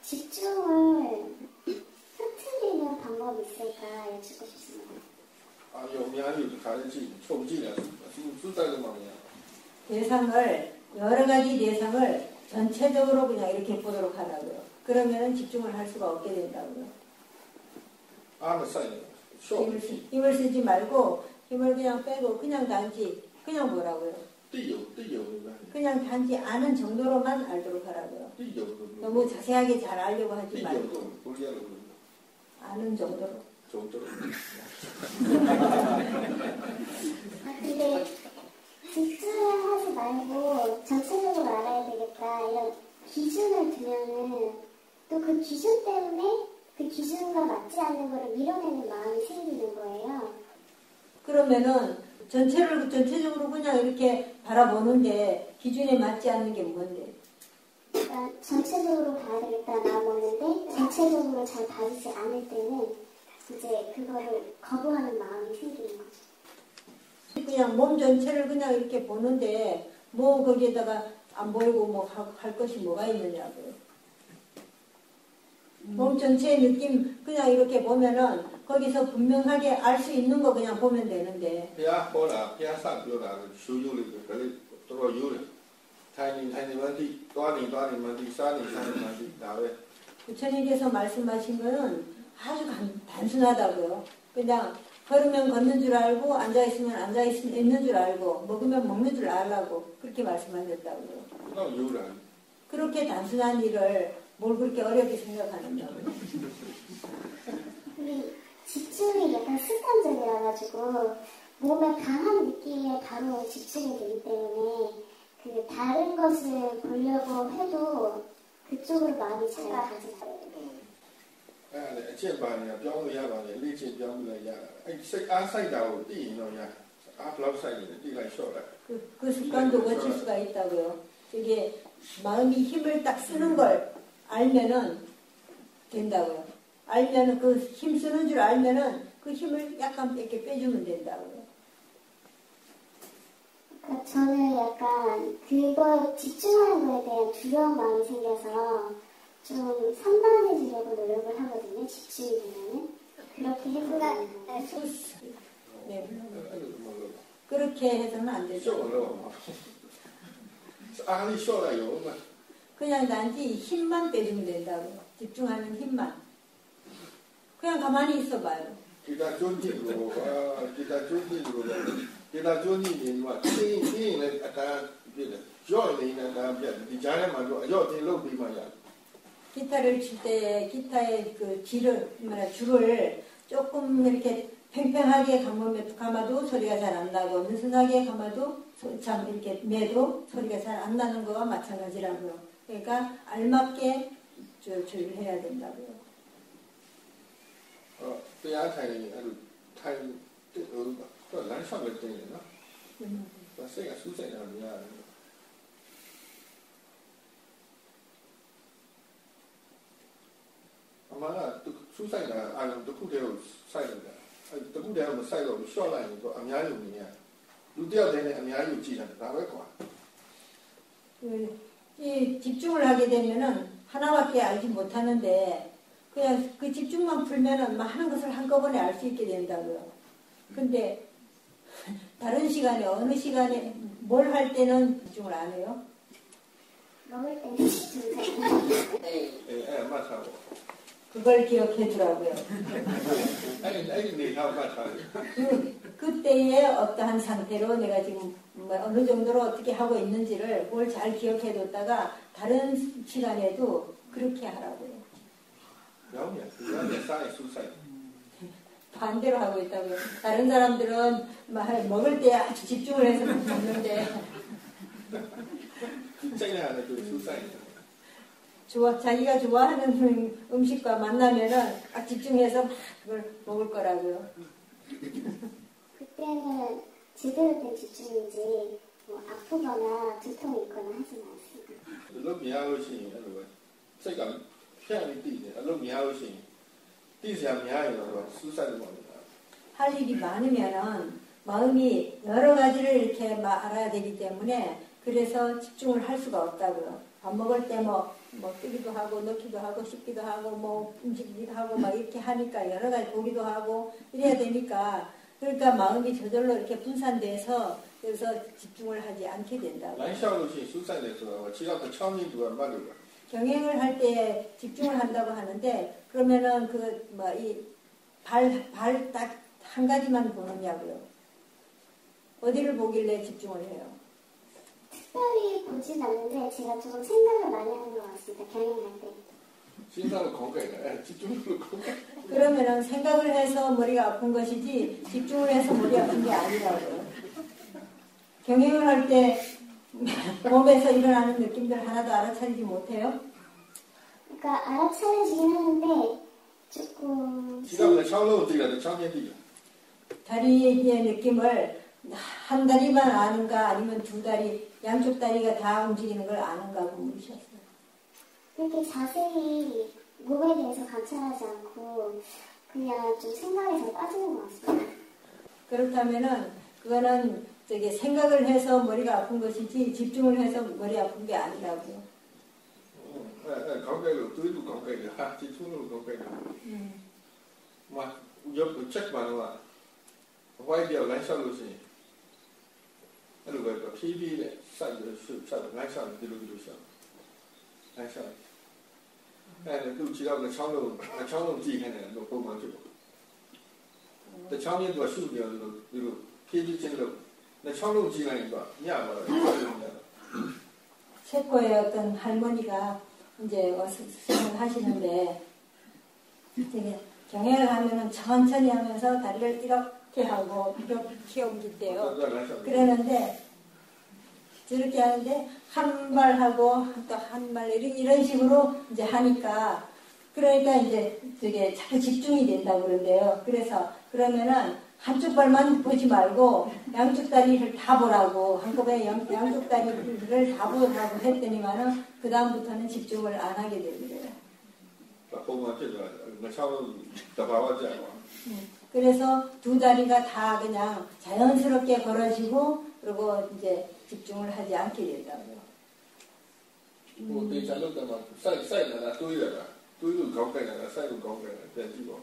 집중을 흐트리는 방법이 있을까 여쭙고 싶습니다. 有များ有ခါလေးကြည့်ချုပ်ကြည့်တယ်စူးစိုက်လို့မှမရ 대상을 여러 가지 대상을 전체적으로 그냥 이렇게 보도록 하라고요. 그러면은 집중을 할 수가 없게 된다고요. အားမဆိုင်ဘူးရှော့ 힘을 쓰지 말고 힘을 그냥 빼고 그냥 단지 그냥 뭐라고요. တိယုလို့ပဲ 그냥 단지 아는 정도로만 알도록 하라고요. တိယုလို့ 너무 자세하게 잘 알려고 하지 တိယု 말고 လို့ကိုရီးယားလို 아는 정도로. ကျုံတော့ 근데 집중을 하지 말고 전체적으로 알아야 되겠다 이런 기준을 두면은 또 그 기준 때문에 그 기준과 맞지 않는 거를 밀어내는 마음이 생기는 거예요. 그러면은 전체적으로 그냥 이렇게 바라보는데 기준에 맞지 않는 게 뭔데? 그러니까 전체적으로 봐야 되겠다 마음먹는데 전체적으로 잘 봐주지 않을 때는 이제 그거를 거부하는 마음이 생기는 거죠. 그냥 몸 전체를 그냥 이렇게 보는데 뭐 거기에다가 안 보이고 뭐 할 것이 뭐가 있느냐고요. 몸 전체의 느낌 그냥 이렇게 보면은 거기서 분명하게 알 수 있는 거 그냥 보면 되는데 ဘုရားဟောတာဘုရားစပြောတာရှုပ်ရုပ်လေးပဲဒါလေးတော်တော်ရိုးတယ်ထိုင်နေမှန်းသိသွားနေမှန်းသိစားနေမှန်းသိဒါပဲ 부처님께서 말씀하신 거는 아주 단순하다고요. 그냥 걸으면 걷는 줄 알고 앉아있으면 앉아있는 줄 알고 먹으면 먹는 줄 알라고 그렇게 말씀하셨다고요. တော့ရိုးတာ 그렇게 단순한 일을 뭘 그렇게 어렵게 생각하는다고요. 우리 집중이 약간 습관적이라 가지고 몸에 강한 느낌에 바로 집중이 되기 때문에 그 다른 것을 보려고 해도 그쪽으로 마음이 잘 가지 않아요. အဲ့ဒါလေအချက်ပါနေတာပြောင်းလို့ရပါလေလေ့ကျင့်ပြောင်းလို့ရတာအဲ့စိတ်အားဆိုင်တာကိုသိရင်တော့ရအားဘလောက်ဆိုင်နေလဲသိလိုက်လျှော့လိုက် 그 습관도 고칠 수가 있다고요. 이게 마음이 힘을 딱 쓰는 걸 알면은 된다고요. 알면은 그 힘 쓰는 줄 알면은 그 힘을 약간 이렇게 빼주면 된다고요. 그러니까 저는 약간 그거에 집중하는 거에 대한 두려운 마음이 생겨서 좀 산만해지려고 노력을 하거든요. 집중이 되면은 그렇게 해보면 네. အဲ့လိုမလုပ် 그렇게 해서는 안 လျှော့မ 되죠. လုပ်အောင်အားလေးလျှော့လိုက်ရော 그냥 단지 힘만 빼주면 된다고요. 집중하는 힘만. 그냥 가만히 있어봐요. ဒီတာကျွန်းကြည့်လို့ဒီတာကျွန်းကြည့်လို့ဒီတာကျွန်းကြည့်နေမှာတင်းလည်းအတားပြည့်တယ်ရော့နေနေတာပြည့်ဒီကြားထဲမှာတော့အရော့တင်လုပ်ပြီးမှရတယ် 기타를 칠 때 기타의 그 줄을 조금 이렇게 팽팽하게 감아도 소리가 잘 안 나고 느슨하게 감아도 참 이렇게 매도 소리가 잘 안 나는 거와 마찬가지라고요. 그러니까 알맞게 줄을 해야 된다고요. တရားထိုင်နေအဲ့လိုထိုင်တော့လမ်းလျှောက်လည်းတင်တယ်နော်စိတ်ကစူးစိုက်တာများတယ်အမှန်ကစူးစိုက်တာအာရုံတစ်ခုတည်းကိုစိုက်နေတာအဲ့တစ်ခုတည်းကိုမစိုက်တော့ဘူးရှော့လိုက်ရင်တော့အများကြီးမြင်ရတယ်လူတစ်ယောက်တည်းနဲ့အများကြီးကြည့်တာဒါပဲကွာ 이 집중을 하게 되면은 하나밖에 알지 못하는데 그냥 그 집중만 풀면은 많은 것을 한꺼번에 알 수 있게 된다고요. 근데 다른 시간에 어느 시간에 뭘 할 때는 집중을 안 해요? 먹을 때는 집중이အဲ့မှတ်ထားပေါ့ 그걸 기억해 두라고요. အဲ့ဒီနေထားမှတ်ထားတယ် 그때의 어떠한 상태로 내가 지금 어느 정도로 어떻게 하고 있는지를 뭘 잘 기억해 뒀다가 다른 시간에도 그렇게 하라고요. ရောင်းရစားရစူးစိုက် 반대로 하고 있다고요. 다른 사람들은 먹을 때 아주 집중을 해서 먹는데 생각하는 그 수사입니다. 자기가 좋아하는 음식과 만나면은 막 집중해서 막 그걸 먹을 거라고요. 그때는 제대로 된 집중인지 뭐 아프거나 두통이 있거나 하진 않습니다. အလုပ်မရလို့ရှိရင်အဲ့လိုပဲစိတ်ကဖြန့်ပြီးတည်တယ်အလုပ်မရလို့ရှိရင်တည်စရာမရရင်တော့စူးစိုက်လို့မရဘူး 할 일이 많으면은 마음이 여러 가지를 이렇게 막 알아야 되기 때문에 그래서 집중을 할 수가 없다고요. 밥 먹을 때 뭐 뜨기도 하고 넣기도 하고 씻기도 하고 뭐 움직이기도 하고 막 이렇게 하니까 여러 가지 보기도 하고 이래야 되니까 그러니까 마음이 저절로 이렇게 분산돼서 그래서 집중을 하지 않게 된다고. လမ်းလျှောက်လို့ရှိရင်စူးစိုက်တယ်ဆိုတော့ခြေထောက်တစ်ချောင်းချင်းသူကမှတ်လို့ 경행을 할 때 집중을 한다고 하는데 그러면은 그 뭐 이 발 딱 한 가지만 보느냐고요. 어디를 보길래 집중을 해요? 특별히 보진 않는데 제가 좀 생각을 많이 하는 것 같습니다. 경영할 때. 신사를 건강해 집중력을 건강해 그러면은 생각을 해서 머리가 아픈 것이지 집중을 해서 머리 아픈 게 아니라고요. 경영을 할 때 몸에서 일어나는 느낌들 하나도 알아차리지 못해요? 그러니까 알아차려지긴 하는데 조금 지금 처음으로 뛰어야 처음에 뛰어 다리의 느낌을 한 다리만 아는가 아니면 두 다리 양쪽 다리가 다 움직이는 걸 아는가 물으셨어요. 그렇게 자세히 몸에 대해서 관찰하지 않고 그냥 좀 생각에 잘 빠지는 것 같습니다. 그렇다면은 그거는 저기 생각을 해서 머리가 아픈 것이지 집중을 해서 머리 아픈 게 아니라고요. 건강으로 둘도 건강해 집중으로 건강해 막 옆 책 많아 와이디어 라이샤로시 그리고 PB에 사이드 숫자 라이샤로 들어오기로 시작 라이샤 또 지나고 처음으로 뒤에는 너 보면 되고 또 처음에도 수비어도 이거 PB 진로 내 처음으로 지나니까 야뭐 체코의 어떤 할머니가 이제 와서 수행을 하시는데 되게 경행을 하면은 천천히 하면서 다리를 이렇게 하고 이렇게 옮긴대요. 그러는데 저렇게 하는데 한 발 하고 또 한 발 이런 식으로 이제 하니까 그러니까 이제 저게 자꾸 집중이 된다고 그러는데요. 그래서 그러면은 한쪽 발만 보지 말고 양쪽 다리를 다 보라고 한꺼번에 양쪽 다리를 다 보라고 했더니만은 그 다음부터는 집중을 안 하게 됩니다. 그래서 두 다리가 다 그냥 자연스럽게 걸어지고 그리고 이제 집중을 하지 않게 된다고요. 뭐 대자로 때만 사이드나 또이도 건강해 사이드 건강해 되지고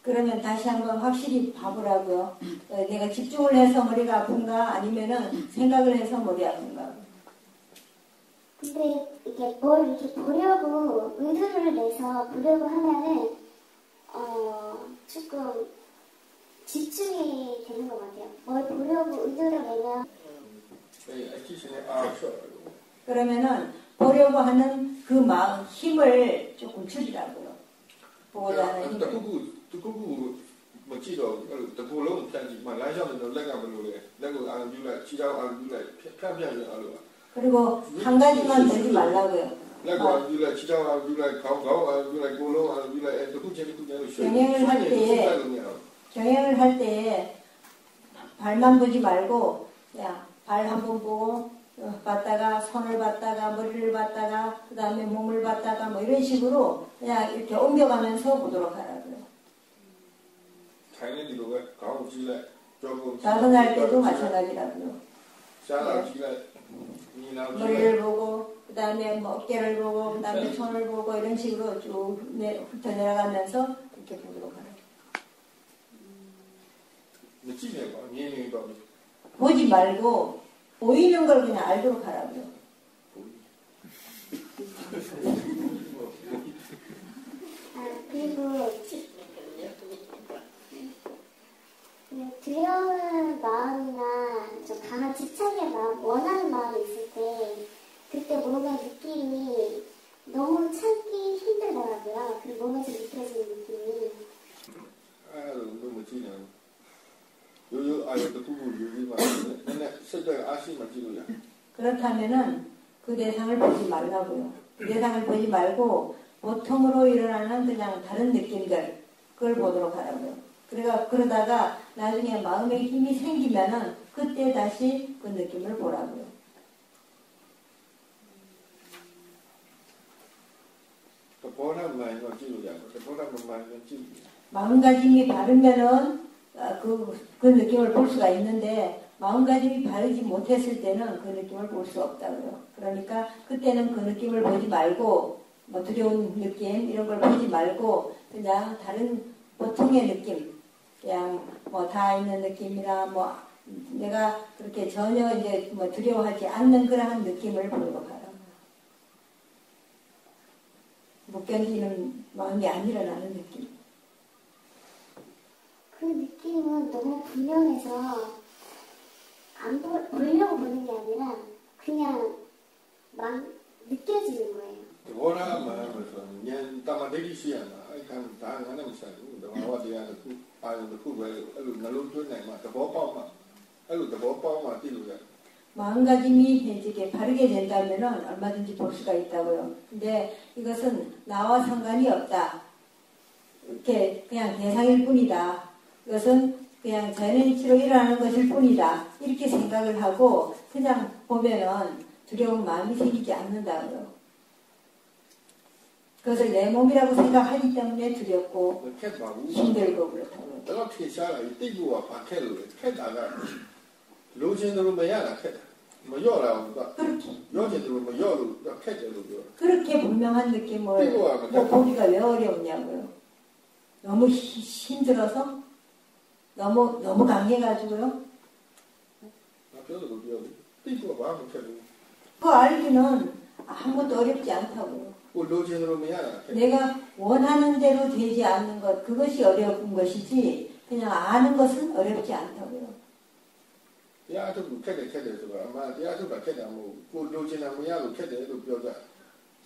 그러면 다시 한번 확실히 봐보라고요. 내가 집중을 해서 머리가 아픈가 아니면은 생각을 해서 머리 아픈가. 근데 이게 뭘 이렇게 보려고 의도를 내서 보려고 하면은 조금 집중이 되는 것 같아요. 뭘 보려고 의도를 내면 그러면은 보려고 하는 그 마음 힘을 조금 줄이라고요. 보고자 하는 힘을. 듣고 뭐 지도 듣고 너무 편지 막 라이샤는 내가 뭐래 내가 안 줄래 지자고 안 줄래 편편이 알아. 그리고 한 가지만 들지 말라고요. 내가 안 줄래 지자고 안 줄래 가오 안 줄래 고로 안 줄래 듣고 재밌고 경영을 할 때에 발만 보지 말고 그냥 발 한번 보고 봤다가 손을 봤다가 머리를 봤다가 그 다음에 몸을 봤다가 뭐 이런 식으로 그냥 이렇게 옮겨가면서 보도록 하라고요. 자선할 때도 마찬가지라고요. 머리를 보고 그 다음에 뭐 어깨를 보고 그 다음에 손을 보고 이런 식으로 쭉 훑어 내려가면서 이렇게 보도록 하라고요. 보지 말고 보이는 걸 그냥 알도록 하라고요. 그리고 두려운 마음이나 좀 강한 집착의 마음, 원하는 마음이 있을 때 그때 몸의 느낌이 너무 참기 힘들더라고요. 그 몸에서 느껴지는 느낌이. 너무 지네. 요요 아이도 부부 요리만 맨날 색깔 아시만 찍어야. 그렇다면은 그 대상을 보지 말라고요. 그 대상을 보지 말고 보통으로 일어나는 그냥 다른 느낌들 그걸 보도록 하라고요. 그러다가 나중에 마음에 힘이 생기면은 그때 다시 그 느낌을 보라고요. 마음가짐이 바르면은 그 느낌을 볼 수가 있는데 마음가짐이 바르지 못했을 때는 그 느낌을 볼 수 없다고요. 그러니까 그때는 그 느낌을 보지 말고 뭐 두려운 느낌 이런 걸 보지 말고 그냥 다른 보통의 느낌 그냥 뭐 다 있는 느낌이나 뭐 내가 그렇게 전혀 이제 뭐 두려워하지 않는 그러한 느낌을 보도록 하라. 못 견디는 마음이 안 일어나는 느낌. 그 느낌은 너무 분명해서 안 보려고 보는 게 아니라 그냥 막 느껴지는 거예요. သဘောထားမှန်လို့ဆိုရင်ဉာဏ်တမန်ဒိဋ္ဌိရှိရမှာအဲ့ဒါဒါငါနဲ့မဆိုင်ဘူးသဘာဝတရားတစ်ခုအာရုံတစ်ခုပဲအဲ့လိုနှလုံးသွင်းနိုင်မှသဘောပေါက်မှအဲ့လိုသဘောပေါက်မှသိလို့ရတယ် 마음가짐이 이렇게 바르게 된다면은 얼마든지 볼 수가 있다고요. 근데 이것은 나와 상관이 없다. 이렇게 그냥 대상일 뿐이다. 이것은 그냥 자연이치로 일어나는 것일 뿐이다. 이렇게 생각을 하고 그냥 보면은 두려운 마음이 생기지 않는다고요. 그것을 내 몸이라고 생각하기 때문에 두렵고 힘들고 그렇다고요. တော့ဖြေရှားလာပြီတိတ်ဖို့ကဘာခက်လို့လဲခက်တာကလိုချင်တယ်လို့မရတာခက်တယ်မရော့လာဘူးကရော့ချင်တယ်လို့မရော့လို့ခက်တယ်လို့ပြော 그렇게 분명한 느낌을 뭐 보기가 왜 어렵냐고요. 너무 힘들어서 너무 강해가지고요. ငါပြောတယ်လို့ပြောတယ်တိတ်ဖို့ကဘာမှမခက်ဘူး 그거 알기는 아무것도 어렵지 않다고요. ကိုလိုချင်တယ်လို့မရတာခက် 내가 원하는 대로 되지 않는 것 그것이 어려운 것이지 그냥 아는 것은 어렵지 않다고요. တရားထုတ်လို့ခက်တယ်ဆိုတာအမှန်တရားထုတ်တာခက်တာမဟုတ်ဘူးကိုလိုချင်တာမရလို့ခက်တယ်လို့ပြောကြ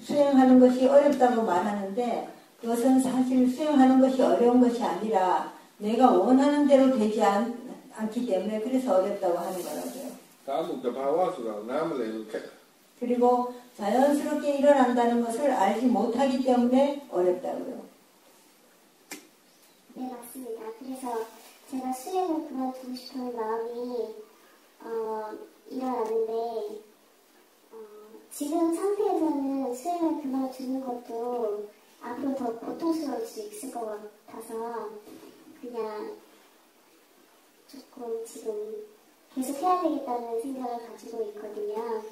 수행하는 것이 어렵다고 말하는데 그것은 사실 수행하는 것이 어려운 것이 아니라 내가 원하는 대로 되지 않기 때문에 그래서 어렵다고 하는 거라고요. ဒါမှမဟုတ်တဘာဝဆိုတာနားမလည်လို့ခက်တယ် 그리고 자연스럽게 일어난다는 것을 알지 못하기 때문에 어렵다고요. 네, 맞습니다. 그래서 제가 수행을 그만두고 싶은 마음이 일어나는데 지금 상태에서는 수행을 그만두는 것도 앞으로 더 고통스러울 수 있을 것 같아서 그냥 조금 지금 계속 해야 되겠다는 생각을 가지고 있거든요.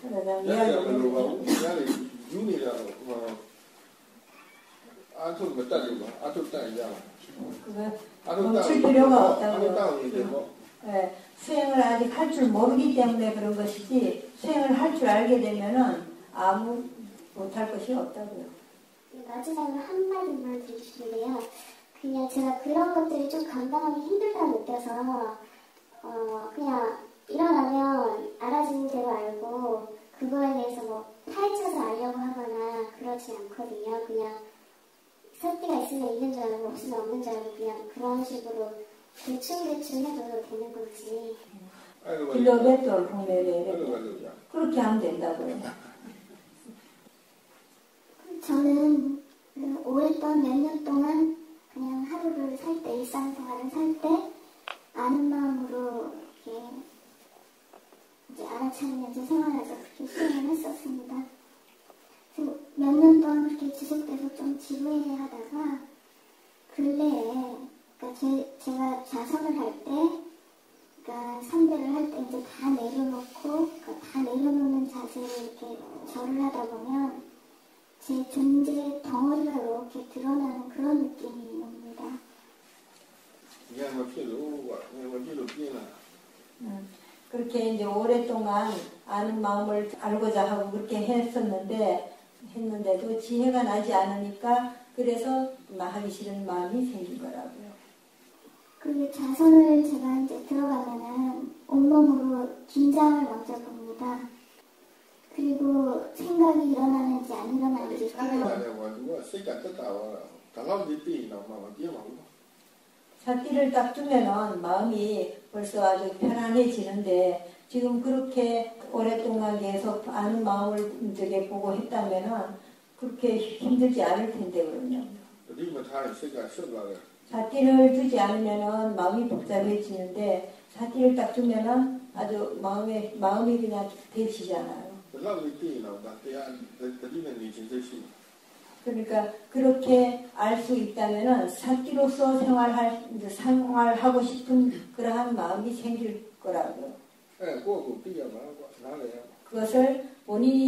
그러다 ရရမလို့ပါဘူးရတယ်ယူနေတာတော့အားထုတ်မတတ်လို့ပါအားထုတ်တတ်ရမှာ 그거 အားထုတ်တတ် 멈출 필요가 အားထုတ်တတ် 없다고요. နေတယ်ပေါ့ 예, 수행을 아직 할 줄 모르기 때문에 그런 것이지 수행을 할 줄 알게 되면은 아무 못할 것이 없다고요. 마지막으로 한마디만 드리고 싶은데요. 그냥 제가 그런 것들이 좀 감당하기 힘들다 느껴서 그냥 일어나면 알아지는 대로 알고 그거에 대해서 뭐 파헤쳐서 알려고 하거나 그러지 않거든요. 그냥 설득가 있으면 있는 줄 알고 없으면 없는 줄 알고 그냥 그런 식으로 대충 해도 되는 거지. အဲ့လိုပဲ 빌로베토를 အဲ့လို 홍매를 ပဲလို့ရ 그렇게 하면 된다고요. 저는 오랫동안 몇 년 동안 그냥 하루를 살 때, 일상생활을 살 때 아는 마음으로 이렇게 이제 알아차리면서 생활해서 그렇게 수행을 했었습니다. 몇 년 동안 그렇게 지속돼서 좀 지루해하다가 근래에 그러니까 제가 자선을 할 때, 그러니까 선배를 할 때 이제 다 내려놓고 그러니까 다 내려놓는 자세로 이렇게 절을 하다 보면 제 존재 덩어리가 이렇게 드러나는 그런 느낌이 옵니다. ဉာဏ်မဖြစ်လို့ကဉာဏ်မဖြစ်လို့ပြင်းလာ 그렇게 이제 오랫동안 아는 마음을 알고자 하고 그렇게 했는데도 지혜가 나지 않으니까 그래서 하기 싫은 마음이 생긴 거라고요. 그리고 자선을 제가 이제 들어가면은 온몸으로 긴장을 먼저 봅니다. 그리고 생각이 일어나는지 안 일어나는지 အဲ့ဒါလည်းကသူကစိတ်ကတက်တာပါဒါတော့ဒီပြီးတော့မှမပြင်းပါဘူး 삿띠를 딱 두면은 마음이 벌써 아주 편안해지는데 지금 그렇게 오랫동안 계속 아는 마음을 저게 보고 했다면은 그렇게 힘들지 않을 텐데 그럼요. တတိမထားရင်စိတ်ကရှုပ်လာတယ် 사띠를 주지 않으면은 마음이 복잡해지는데 사띠를 딱 주면은 아주 마음이 그냥 되시잖아요. ဘယ်လောက်လေးသိရင်တော့ဒါတရားတတိနဲ့နေခြင်းစိတ်ရှိတယ် 그러니까 그렇게 알 수 있다면은 사띠로서 생활하고 싶은 그러한 마음이 생길 거라고요. အဲကိုယ့်ကိုသိရမှာကွာနားလည်ရမှာ 그것을 본인이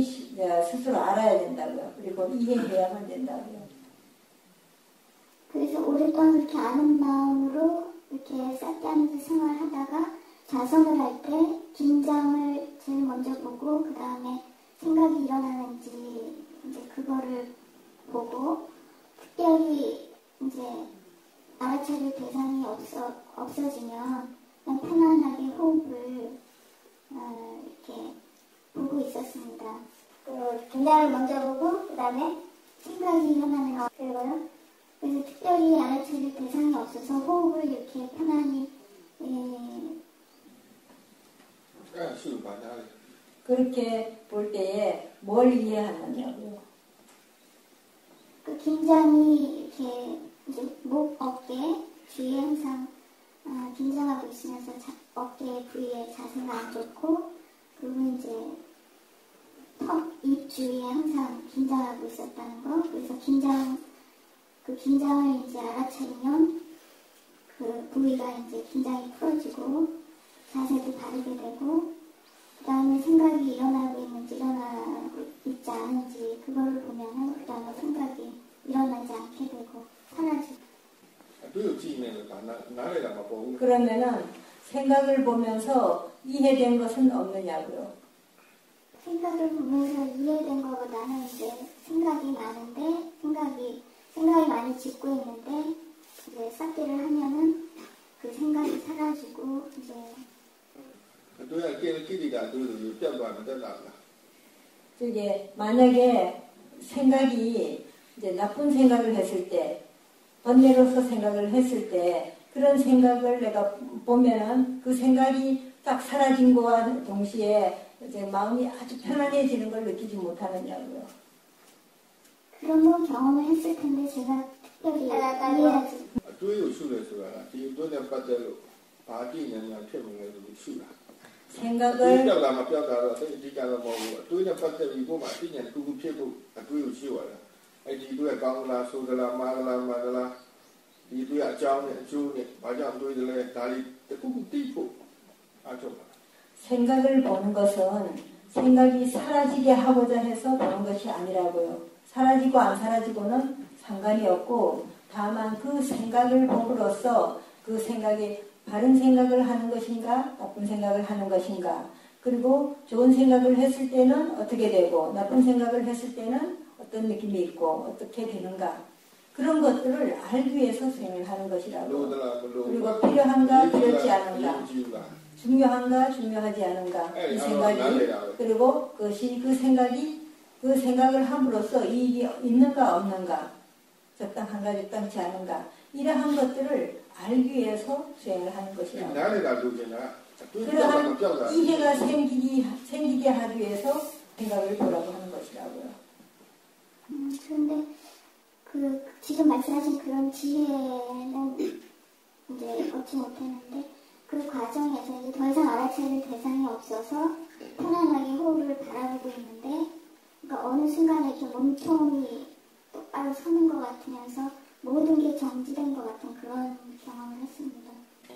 스스로 알아야 된다고요. 그리고 이해해야만 된다고요. 그래서 오랫동안 그렇게 아는 마음으로 이렇게 쌓기하면서 생활하다가 자성을 할 때 긴장을 제일 먼저 보고 그 다음에 생각이 일어나는지 이제 그거를 보고 특별히 이제 알아차릴 대상이 없어지면 그냥 편안하게 호흡을 이렇게 보고 있었습니다. 긴장을 먼저 보고 그 다음에 생각이 일어나는 거 그리고요. 그래서 특별히 알아차릴 대상이 없어서 호흡을 이렇게 편안히 အဲရှုပါနားလည် 그렇게 볼 때에 뭘 이해하느냐고요. 그 긴장이 이렇게 이제 목, 어깨 주위에 항상 긴장하고 있으면서 어깨 부위에 자세가 안 좋고 그리고 이제 턱, 입 주위에 항상 긴장하고 있었다는 거. 그래서 그 긴장을 이제 알아차리면 그 부위가 이제 긴장이 풀어지고 자세도 바르게 되고 그 다음에 생각이 일어나고 있는지 일어나고 있지 않은지 그거를 보면은 그 다음에 생각이 일어나지 않게 되고 사라지고 သူ့ကိုကြည့်နေလို့ဒါနားလည်တာမပေါ်ဘူး 그러면은 생각을 보면서 이해된 것은 없느냐고요. 생각을 보면서 이해된 것보다는 이제 생각이 많은데 생각이 많이 짓고 있는데 이제 쌓기를 하면은 그 생각이 사라지고 이제 သူကကိရိတာသူ့လိုပြတ်သွားမှတက်လာလား 이게 만약에 생각이 이제 나쁜 생각을 했을 때, 번뇌로서 생각을 했을 때 그런 생각을 내가 보면은 그 생각이 딱 사라진 것과 동시에 이제 마음이 아주 편안해지는 걸 느끼지 못하느냐고요. 그런 건 경험을 했을 텐데 제가 특별히 이해하지 အတွေးကိုရှုတယ်ဆိုတာကဒီအတွင်းနဲ့ပတ်သက်လို့ဘာကြည့်နေညာဖြစ်နေလဲလို့ရှုတာ 생각을 ပြောက်လာမပြောက်တာတော့သိအဓိကတော့မဟုတ်ဘူးအတွေးနဲ့ပတ်သက်ပြီးကိုယ်မှာအသိဉာဏ်တစ်ခုဖြစ်ဖို့အတွေးကိုရှုရတာအဲ့ဒီတွေးကောင်းလားဆိုးလားမှားလားမှန်လားဒီတွေးအကြောင်းနဲ့အကျိုးနဲ့ဘာကြောင့်တွေးတယ်လဲဒါလေးတစ်ခုခုသိဖို့အထောက်ပါ 생각을 보는 것은 생각이 사라지게 하고자 해서 보는 것이 아니라고요. 사라지고 안 사라지고는 상관이 없고 다만 그 생각을 봄으로써 그 생각이 바른 생각을 하는 것인가 나쁜 생각을 하는 것인가 그리고 좋은 생각을 했을 때는 어떻게 되고 나쁜 생각을 했을 때는 어떤 느낌이 있고 어떻게 되는가 그런 것들을 알기 위해서 수행을 하는 것이라고 그리고 필요한가 필요하지 않은가 중요한가 중요하지 않은가 이 생각이 그리고 그것이 그 생각을 함으로써 이익이 있는가 없는가 적당한가 적당치 않은가 이러한 것들을 알기 위해서 수행을 하는 것이라고 그러한 이해가 생기게 하기 위해서 생각을 보라고 하는 것이라고요. 그런데 그 지금 말씀하신 그런 지혜는 이제 얻지 못했는데 그 과정에서 이제 더 이상 알아차릴 대상이 없어서 편안하게 호흡을 바라보고 있는데 그러니까 어느 순간에 이렇게 몸통이 똑바로 서는 것 같으면서 모든 게 정지된 것 같은 그런 경험을 했습니다.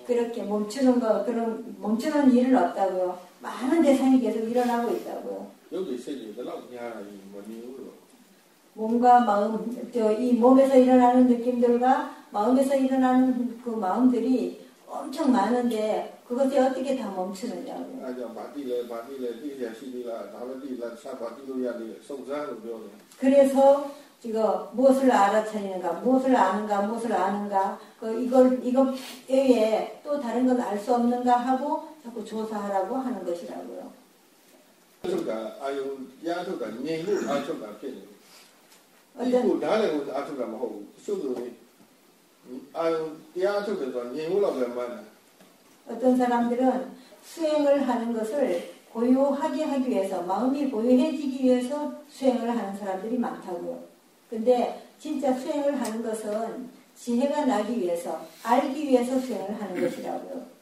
그렇게 멈추는 일은 없다고요. 많은 대상이 계속 일어나고 있다고요. 여기 세계 들어가냐 뭐니로 몸과 마음, 이 몸에서 일어나는 느낌들과 마음에서 일어나는 그 마음들이 엄청 많은데 그것이 어떻게 다 멈추느냐고요. 아저 마디래 띠야 시디가 다르디라 사바디로야리 성장으로 배우네. 그래서 지금 무엇을 알아차리는가, 무엇을 아는가, 이거 외에 또 다른 건 알 수 없는가 하고 자꾸 조사하라고 하는 것이라고요. 그러니까 아유 야도가 녀고 아초가ဖြစ်နေတယ်이거 나를 아초가 뭐 하고 쇼도니 아유 야초가 녀고라고 말하는 어떤 사람들은 수행을 하는 것을 고요하게 하기 위해서, 마음이 고요해지기 위해서 수행을 하는 사람들이 많다고요. 근데 진짜 수행을 하는 것은 지혜가 나기 위해서, 알기 위해서 수행을 하는 것이라고요.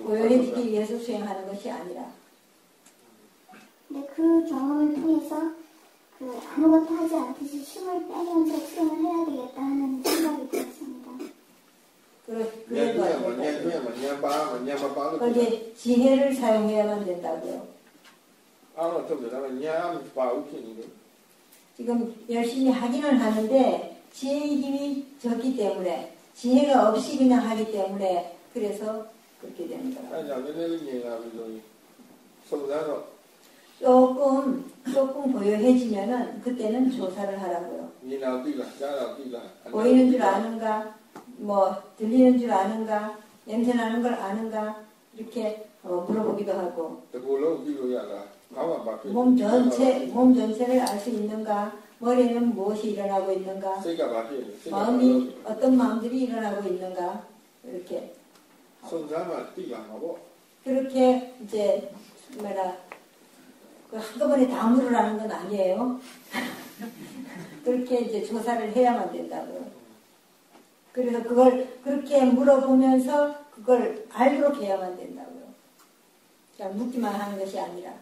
고요해지기 위해서 수행하는 것이 아니라. 근데 그 경험을 통해서 그 아무것도 하지 않듯이 숨을 빼면서 수행을 해야 되겠다 하는 생각이 들었습니다. 거기에 지혜를 사용해야만 된다고요. 지금 열심히 하기는 하는데 지혜의 힘이 적기 때문에, 지혜가 없이 그냥 하기 때문에 그래서 그렇게 되는 거예요. 조금 고요해지면은 그때는 조사를 하라고요. 보이는 줄 아는가, 뭐 들리는 줄 아는가, 냄새 나는 걸 아는가, 이렇게 물어보기도 하고, 몸 전체를 알 수 있는가, 머리에는 무엇이 일어나고 있는가, 마음이 어떤 마음들이 일어나고 있는가, 이렇게. 그렇게 이제 한꺼번에 다 물으라는 건 아니에요. 그렇게 이제 조사를 해야만 된다고요. 그래서 그걸 그렇게 물어보면서 그걸 알도록 해야만 된다고요. 그냥 묻기만 하는 것이 아니라.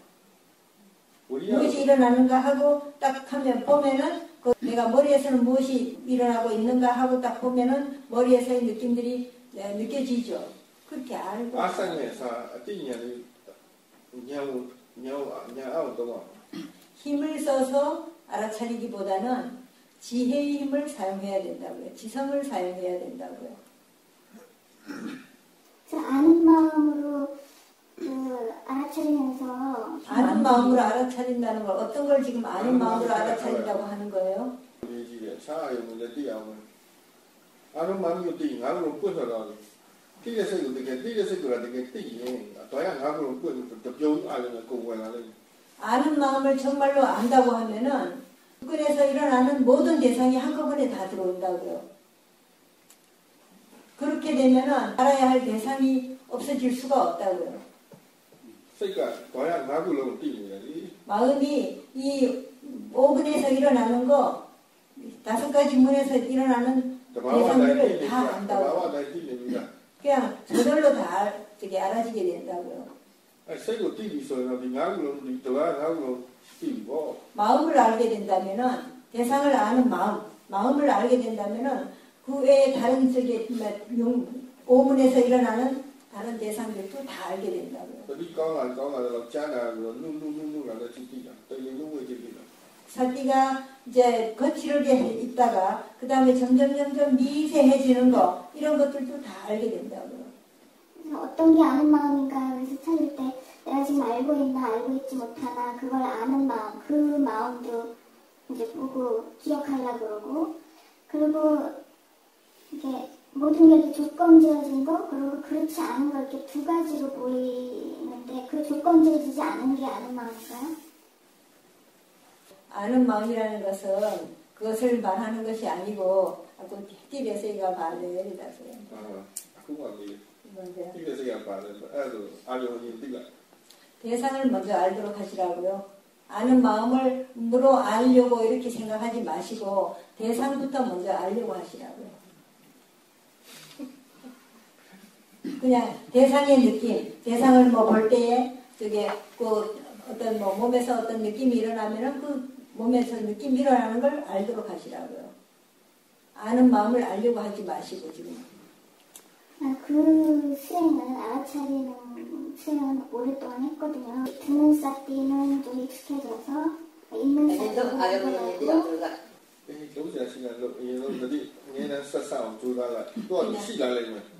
무엇이 일어나는가 하고 딱 하면 보면은 내가 머리에서는 무엇이 일어나고 있는가 하고 딱 보면은 머리에서의 느낌들이 느껴지죠. 그렇게 알고. 힘을 써서 알아차리기보다는 지혜의 힘을 사용해야 된다고요. 지성을 사용해야 된다고요. 저 아는 마음으로 알아차리면서, 아는 마음으로 알아차린다는 걸, 어떤 걸 지금 아는 마음으로 알아차린다고 하는 거예요? 아는 마음이 되게 나로 뿌려서 띠에서 아는 마음을 정말로 안다고 하면은 그래서 일어나는 모든 대상이 한꺼번에 다 들어온다고요. 그렇게 되면은 알아야 할 대상이 없어질 수가 없다고요. 마음이 이 5분에서 일어나는 거, 5가지 문에서 일어나는 대상들을 다 안다고요. 그냥 저절로 다 알아지게 된다고요. 마음을 알게 된다면은, 대상을 아는 마음을 알게 된다면은 그 외에 다른 오문에서 일어나는 다른 대상들도 다 알게 된다고요. 사띠가 이제 거칠게 있다가 그 다음에 점점 미세해지는 거, 이런 것들도 다 알게 된다고요. 어떤 게 아는 마음인가 그래서 찾을 때 내가 지금 알고 있나 알고 있지 못하나 그걸 아는 마음, 그 마음도 이제 보고 기억하려고 그러고 이게 모든 게 조건지어진 거, 그리고 그렇지 않은 거 이렇게 두 가지로 보이는데 그 조건지어지지 않은 게 아는 마음일까요? 아는 마음이라는 것은 그것을 말하는 것이 아니고, 아까 띠베세가 발레리다세요. 대상을 먼저 알도록 하시라고요. 아는 마음으로 알려고 이렇게 생각하지 마시고 대상부터 먼저 알려고 하시라고요. 그냥 대상의 느낌, 대상을 볼 때에 어떤 몸에서 어떤 느낌이 일어나면은 그 몸에서 느낌이 일어나는 걸 알도록 하시라고요. 아는 마음을 알려고 하지 마시고 지금. 그 수행은 알아차리는 수행은 오랫동안 했거든요. 듣는 사띠는 좀 익숙해져서 있는 사띠는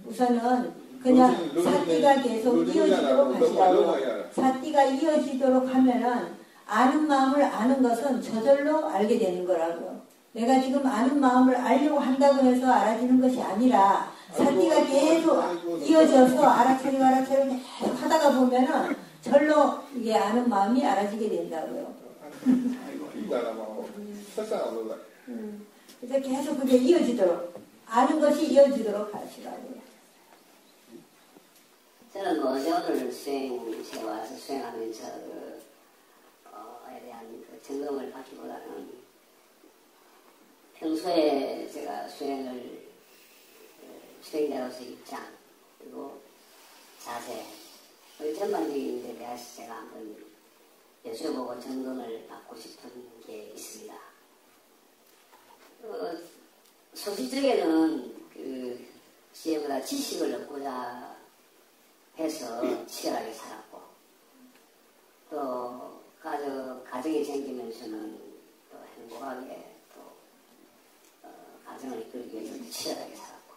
우선은 그냥 사띠가 계속 이어지도록 하시라고요. 사띠가 이어지도록 하면은 아는 마음을 아는 것은 저절로 알게 되는 거라고요. 내가 지금 아는 마음을 알려고 한다고 해서 알아지는 것이 아니라 사띠가 계속 이어져서 알아차리고 계속 하다가 보면은 절로 이게 아는 마음이 알아지게 된다고요. 그래서 계속 그게 이어지도록, 아는 것이 이어지도록 하시라고요. 저는 뭐 어제 오늘 제가 와서 수행하면서 에 대한 그 점검을 받기보다는 평소에 제가 수행자로서 입장 그리고 자세 전반적인 데 대해서 제가 한번 여쭤보고 점검을 받고 싶은 게 있습니다. 소실적에는 그 지혜보다 지식을 얻고자 해서 치열하게 살았고 또 가정이 생기면서는 또 행복하게 또 가정을 이끌기 위해서 치열하게 살았고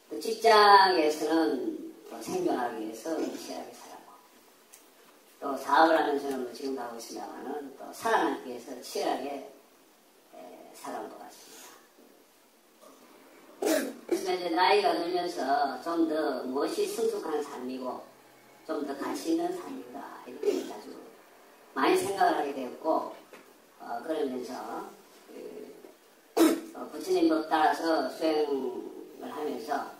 또 직장에서는 또 생존하기 위해서 치열하게 살았고 또 사업을 하면서는 뭐 지금도 하고 있습니다만은 또 살아남기 위해서 치열하게 살아온 것 같습니다. 그래서 이제 나이가 들면서 좀 더 무엇이 성숙한 삶이고 좀 더 가치 있는 삶인가 이렇게 아주 많이 생각을 하게 되었고 그러면서 부처님 법 따라서 수행을 하면서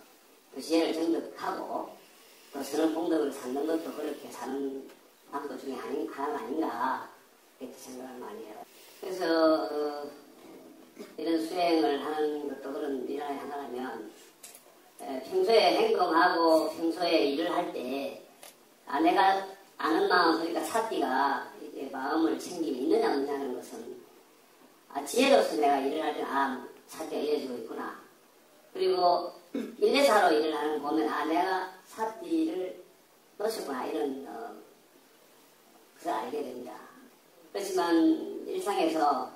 그 지혜를 정득하고 또 선을 공덕을 쌓는 것도 그렇게 사는 방법 중에 하나가 아닌가 이렇게 생각을 많이 해요. 그래서 이런 수행을 하는 것도 그런 일화에 하나라면 평소에 행동하고 평소에 일을 할 때 내가 아는 마음 그러니까 사띠가 이게 마음을 챙김이 있느냐 없느냐는 것은 지혜로서 내가 일을 할 때는 사띠가 이래지고 있구나. 그리고 일례사로 일을 하는 거 보면 내가 사띠를 놓쳤구나 이런 그걸 알게 됩니다. 그렇지만 일상에서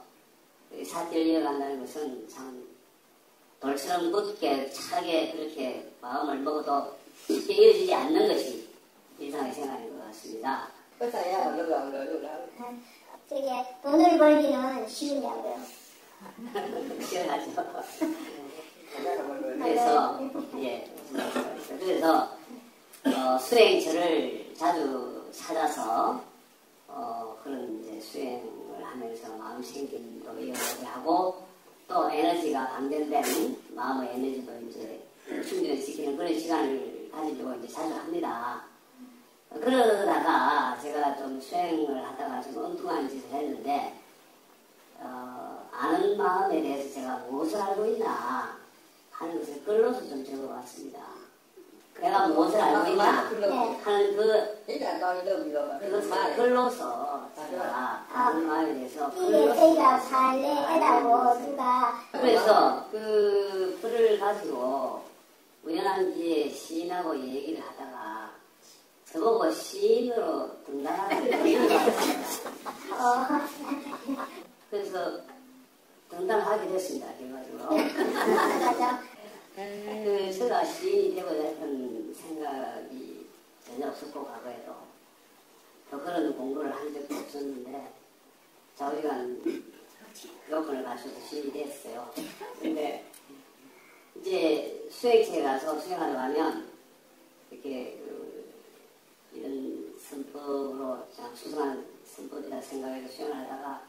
사띠를 이어간다는 것은 참 돌처럼 굳게 차게 그렇게 마음을 먹어도 쉽게 이어지지 않는 것이 일상의 생활인 것 같습니다. 되게 돈을 벌기는 쉬우냐고요. 시원하죠. 그래서 수행처를 자주 찾아서 그런 이제 수행을 하면서 마음 챙김도 이어가게 하고 또 에너지가 방전된 마음의 에너지도 이제 충전시키는 그런 시간을 가지려고 이제 자주 합니다. 그러다가 제가 좀 수행을 하다가 좀 엉뚱한 짓을 했는데 아는 마음에 대해서 제가 무엇을 알고 있나 하는 것을 글로서 좀 적어봤습니다. 내가 무엇을 알고 있나 하는 그것을 글로서 제가 아는 마음에 대해서 그래서 그 글을 가지고 우연한지에 시인하고 얘기를 하다가 저보고 시인으로 등단하라고 그래서 등단하게 됐습니다. 그래가지고 제가 시인이 되고자 했던 생각이 전혀 없었고 과거에도 또 그런 공부를 한 적도 없었는데 자우리간 요건을 갖춰서 시인이 됐어요. 근데 이제 수행체에 가서 수행하러 가면 이렇게 이런 선법으로 수상한 선법이라 생각해서 수행하다가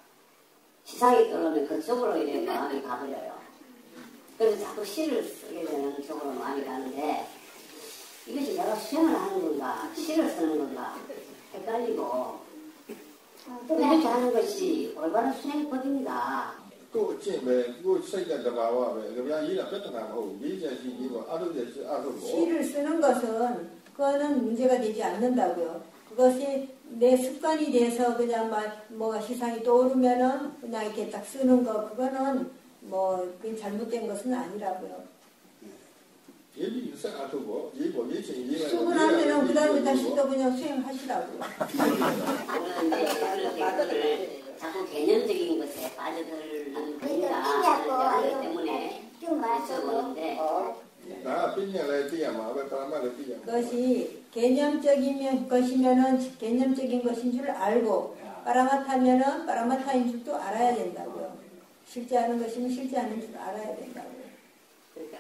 시상이 떨어오면 그쪽으로 이렇게 마음이 가버려요. 그래서 자꾸 시를 쓰게 되는 쪽으로 마음이 가는데 이것이 내가 수행을 하는 건가 시를 쓰는 건가 헷갈리고 이렇게 하는 것이 올바른 수행법입니다. 시를 쓰는 것은 그거는 문제가 되지 않는다고요. 그것이 내 습관이 돼서 그냥 뭐가 시상이 떠오르면은 그냥 이렇게 딱 쓰는 거 그거는 뭐 그게 잘못된 것은 아니라고요. 쓰고 나면은 그 다음에 다시 또 그냥 수행하시라고요. 자꾸 개념적인 것에 빠져들는 분이다 때문에 여쭤보는데 그것이 개념적인 것이면은 개념적인 것인 줄 알고 빠라마타면은 빠라마타인 줄도 알아야 된다고요. 실제 하는 것이면 실제 하는 줄 알아야 된다고요. 그러니까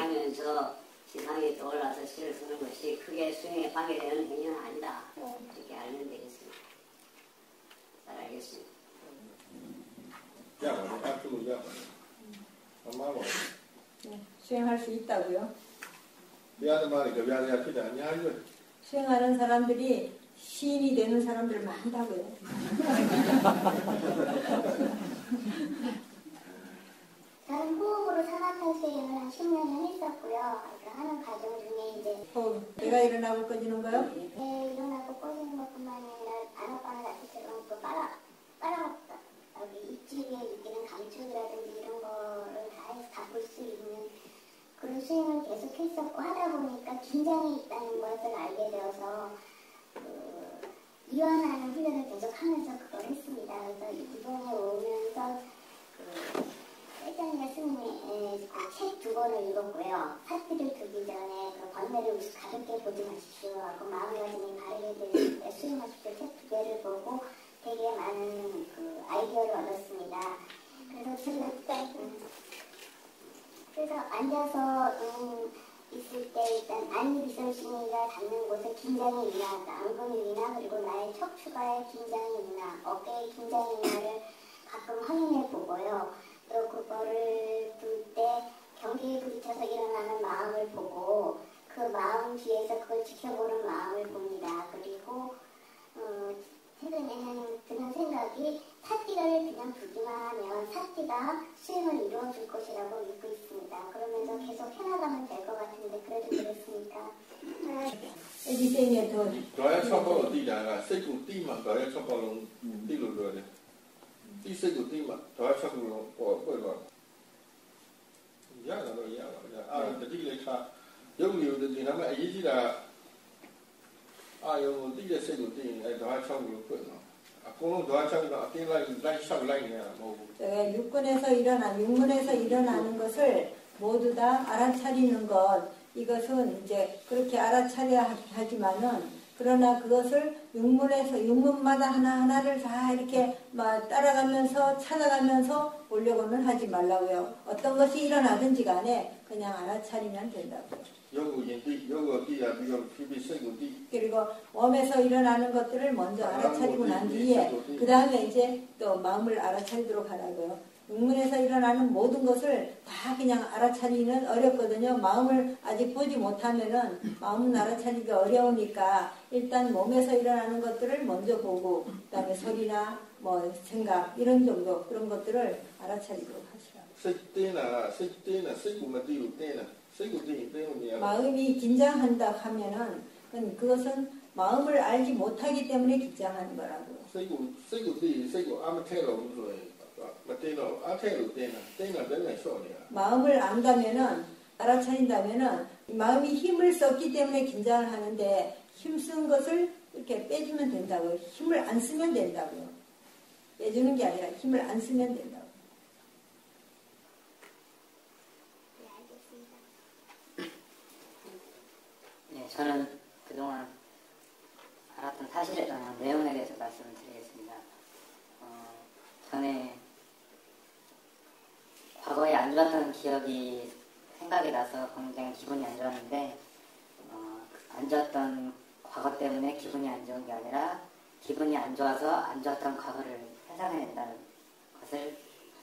하면서 지상에 떠올라서 시를 쓰는 것이 크게 수행에 방해되는 행위는 아니다. 이렇게 알면 되겠습니다. 잘 알겠습니다. 네, 수행할 수 있다고요. တရားသမားတွေကြပြားစရာဖြစ်တာအများကြီးပဲ 수행하는 사람들이 시인이 되는 사람들 많다고요. 저는 호흡으로 사막한 수행을 한 10년을 했었고요. 그 하는 과정 중에 이제 내가 일어나고 꺼지는 거요? 네, 일어나고 꺼지는 것뿐만이 아니라 아나빠나 자체처럼 또 빨아먹다 여기 입질에 느끼는 감촉이라든지 이런 거를 다 해서 다 볼 수 있는 그런 수행을 계속 했었고 하다 보니까 긴장이 있다는 것을 알게 되어서 이완하는 훈련을 계속 하면서 그걸 했습니다. 그래서 이번에 오면서 회장이나 스님의 책 2권을 읽었고요. 사띠를 두기 전에 그 번뇌를 가볍게 보지 마십시오 하고 마음가짐이 바르게 될 때 수행하십시오 책 2개를 보고 되게 많은 그 아이디어를 얻었습니다. 그래서 앉아서 있을 때 일단 안비설신이가 닿는 곳에 긴장이 있나, 안근육이나 그리고 나의 척추가에 긴장이 있나, 어깨에 긴장이 있나를 가끔 확인해 보고요. 또 그거를 둘 때 경계에 부딪혀서 일어나는 마음을 보고 그 마음 뒤에서 그걸 지켜보는 마음을 봅니다. 그리고 최근에는 드는 생각이 사띠를 그냥 두기만 하면 사띠가 수행을 이루어줄 것이라고 믿고 있습니다. 그러면서 계속 해나가면 될 것 같은데 그래도 그렇습니까? 에디센이 더 더야 척벌로 뛰다가 세고 뛰만 더야 척벌로 뛰로 그래 뛰 세고 뛰만 더야 척벌로 뭐 야나도 아 뛰래가 여기도 지나면 아이지다 아유 뛰게 세고 뛰네 더야 척벌로 뭐 아고는 더야 척벌로 뛰 라이 샤브 라이냐 뭐 육문에서 일어나는 것을 모두 다 알아차리는 것, 이것은 이제 그렇게 알아차려야 하지만은, 그러나 그것을 육문마다 하나하나를 다 이렇게 막 따라가면서 찾아가면서 보려고는 하지 말라고요. 어떤 것이 일어나든지 간에 그냥 알아차리면 된다고요. 그리고 몸에서 일어나는 것들을 먼저 알아차리고 난 뒤에 그 다음에 이제 또 마음을 알아차리도록 하라고요. 육문에서 일어나는 모든 것을 다 그냥 알아차리는 어렵거든요. 마음을 아직 보지 못하면은 마음은 알아차리기가 어려우니까 일단 몸에서 일어나는 것들을 먼저 보고 그다음에 소리나 뭐 생각 이런 정도 그런 것들을 알아차리도록 하시라고. 마음이 긴장한다 하면은 그것은 마음을 알지 못하기 때문에 긴장하는 거라고요. 마음을 안다면은 알아차린다면은 마음이 힘을 썼기 때문에 긴장을 하는데 힘쓴 것을 이렇게 빼주면 된다고요. 힘을 안 쓰면 된다고요. 빼주는 게 아니라 힘을 안 쓰면 된다고. 네, 알겠습니다. 네, 저는 그동안 알았던 사실에 관한 내용에 대해서 말씀을 드리겠습니다. 전에 과거에 안 좋았던 기억이 생각이 나서 굉장히 기분이 안 좋았는데 안 좋았던 과거 때문에 기분이 안 좋은 게 아니라 기분이 안 좋아서 안 좋았던 과거를 회상해낸다는 것을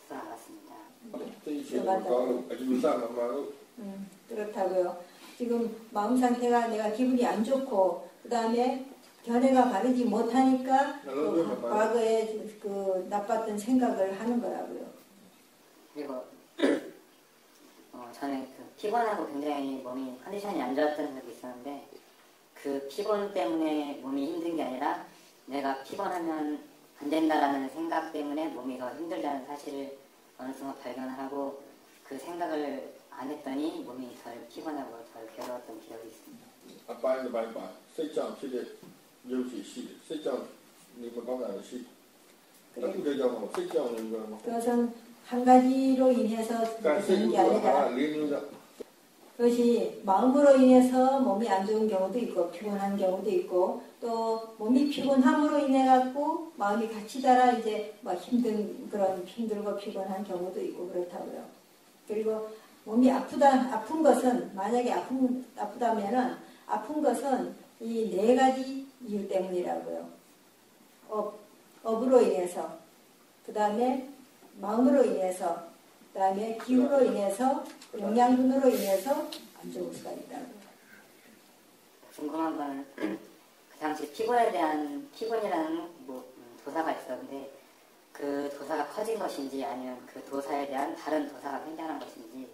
알았습니다. 그렇다고요. 지금 마음 상태가 내가 기분이 안 좋고 그 다음에 견해가 바르지 못하니까 과거에 그 나빴던 생각을 하는 거라고요. 그리고 저는 그 피곤하고 굉장히 몸이 컨디션이 안 좋았던 적이 있었는데 그 피곤 때문에 몸이 힘든 게 아니라 내가 피곤하면 안 된다라는 생각 때문에 몸이 더 힘들다는 사실을 어느 순간 발견을 하고 그 생각을 안 했더니 몸이 덜 피곤하고 덜 괴로웠던 기억이 있습니다. 그것은 한 가지로 인해서 되는 게 아니라 그것이 마음으로 인해서 몸이 안 좋은 경우도 있고 피곤한 경우도 있고 또 몸이 피곤함으로 인해 갖고 마음이 같이 달아 이제 막 힘들고 피곤한 경우도 있고 그렇다고요. 그리고 몸이 아픈 것은 만약에 아프다면은 아픈 것은 이 4가지 이유 때문이라고요. 업으로 인해서, 그 다음에 마음으로 인해서, 그 다음에 기후로 인해서, 영양분으로 인해서 안 좋을 수가 있다고요. 궁금한 거는 그 당시 피곤이라는 도사가 있었는데 그 도사가 커진 것인지 아니면 그 도사에 대한 다른 도사가 생겨난 것인지.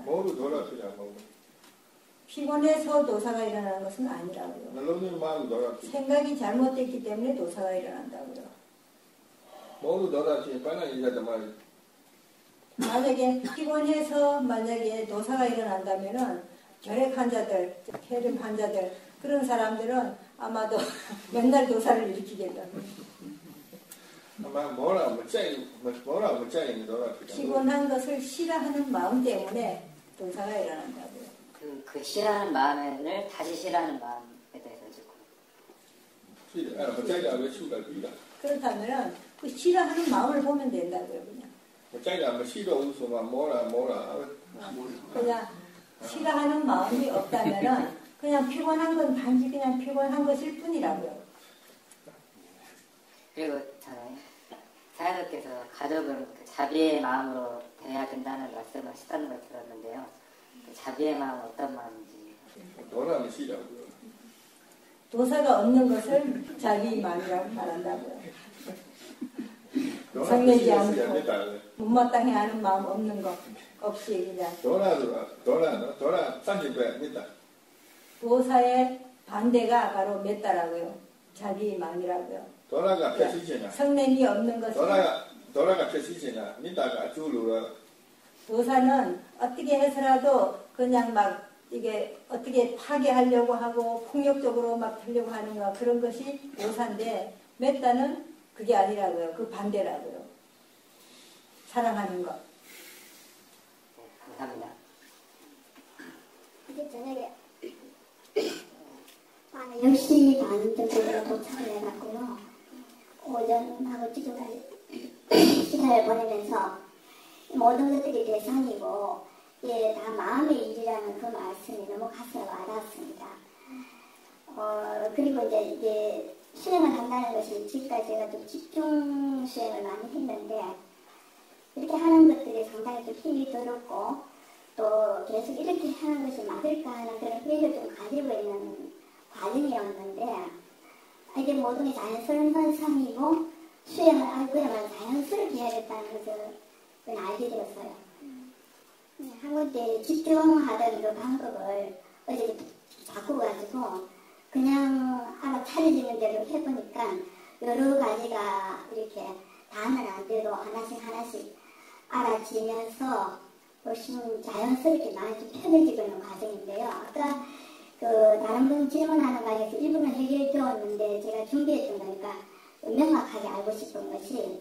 모두 돌아피라 뭐. 피곤해서 도사가 일어나는 것은 아니라고요. 너는 마음 돌아피. 생각이 잘못됐기 때문에 도사가 일어난다고요. 모두 돌아피. 빨리 이제도 말. 만약에 피곤해서 만약에 도사가 일어난다면은 결핵 환자들, 폐렴 환자들 그런 사람들은 아마도 맨날 도사를 일으키겠다. 아마 뭐라 못 짜이 돌아피. 피곤한 것을 싫어하는 마음 때문에 도사가 일어난다고요. 그 싫어하는 마음을 다시 싫어하는 마음에 대해서 못 짜이 안 치우다 비다. 그렇다면은 그 싫어하는 마음을 보면 된다고요, 그냥. 못 짜이 안 싫어 웃으면 뭐라. 그냥 싫어하는 마음이 없다면은 그냥 피곤한 건 단지 그냥 피곤한 것일 뿐이라고요. 그리고 저는 사회자께서 가족은 그 자비의 마음으로 대해야 된다는 말씀을 하셨다는 걸 들었는데요. 그 자비의 마음은 어떤 마음인지. 돌아면 싫어고요. 도사가 없는 것을 자기 마음이라고 말한다고요. 성내지 않고 못마땅해 하는 마음 없는 것 없이 그냥. 돌아 30배 믿다. 도사의 반대가 바로 맺다라고요. 자기 마음이라고요. 돌아가 펴시지나. 성냄이 없는 것은 돌아가 펴시지나. 믿다가 줄로. 도사는 어떻게 해서라도 그냥 막 이게 어떻게 파괴하려고 하고 폭력적으로 막 하려고 하는 거 그런 것이 도사인데 맺다는 그게 아니라고요. 그 반대라고요. 사랑하는 것. 감사합니다. 이제 저녁에 한 10시 반쯤에 도착을 해갖고요. 오전하고 지금까지 시간을 보내면서 모든 것들이 대상이고 이게 다 마음의 일이라는 그 말씀이 너무 가슴에 와닿았습니다. 그리고 이제 수행을 한다는 것이 지금까지 제가 좀 집중 수행을 많이 했는데 이렇게 하는 것들이 상당히 좀 힘이 들었고 또 계속 이렇게 하는 것이 맞을까 하는 그런 회의를 좀 가지고 있는 과정이었는데 이게 모든 게 자연스러운 현상이고 수행을 그야말로 자연스럽게 해야겠다는 것을 알게 되었어요. 한 번째 집중하던 그 방법을 어제 바꾸가지고 그냥 알아차려지는 대로 해보니까 여러 가지가 이렇게 다는 안 돼도 하나씩 알아지면서 훨씬 자연스럽게 많이 좀 편해지고 있는 과정인데요. 아까 다른 분 질문하는 과정에서 일부는 해결되었는데 제가 준비했던 거니까 명확하게 알고 싶은 것이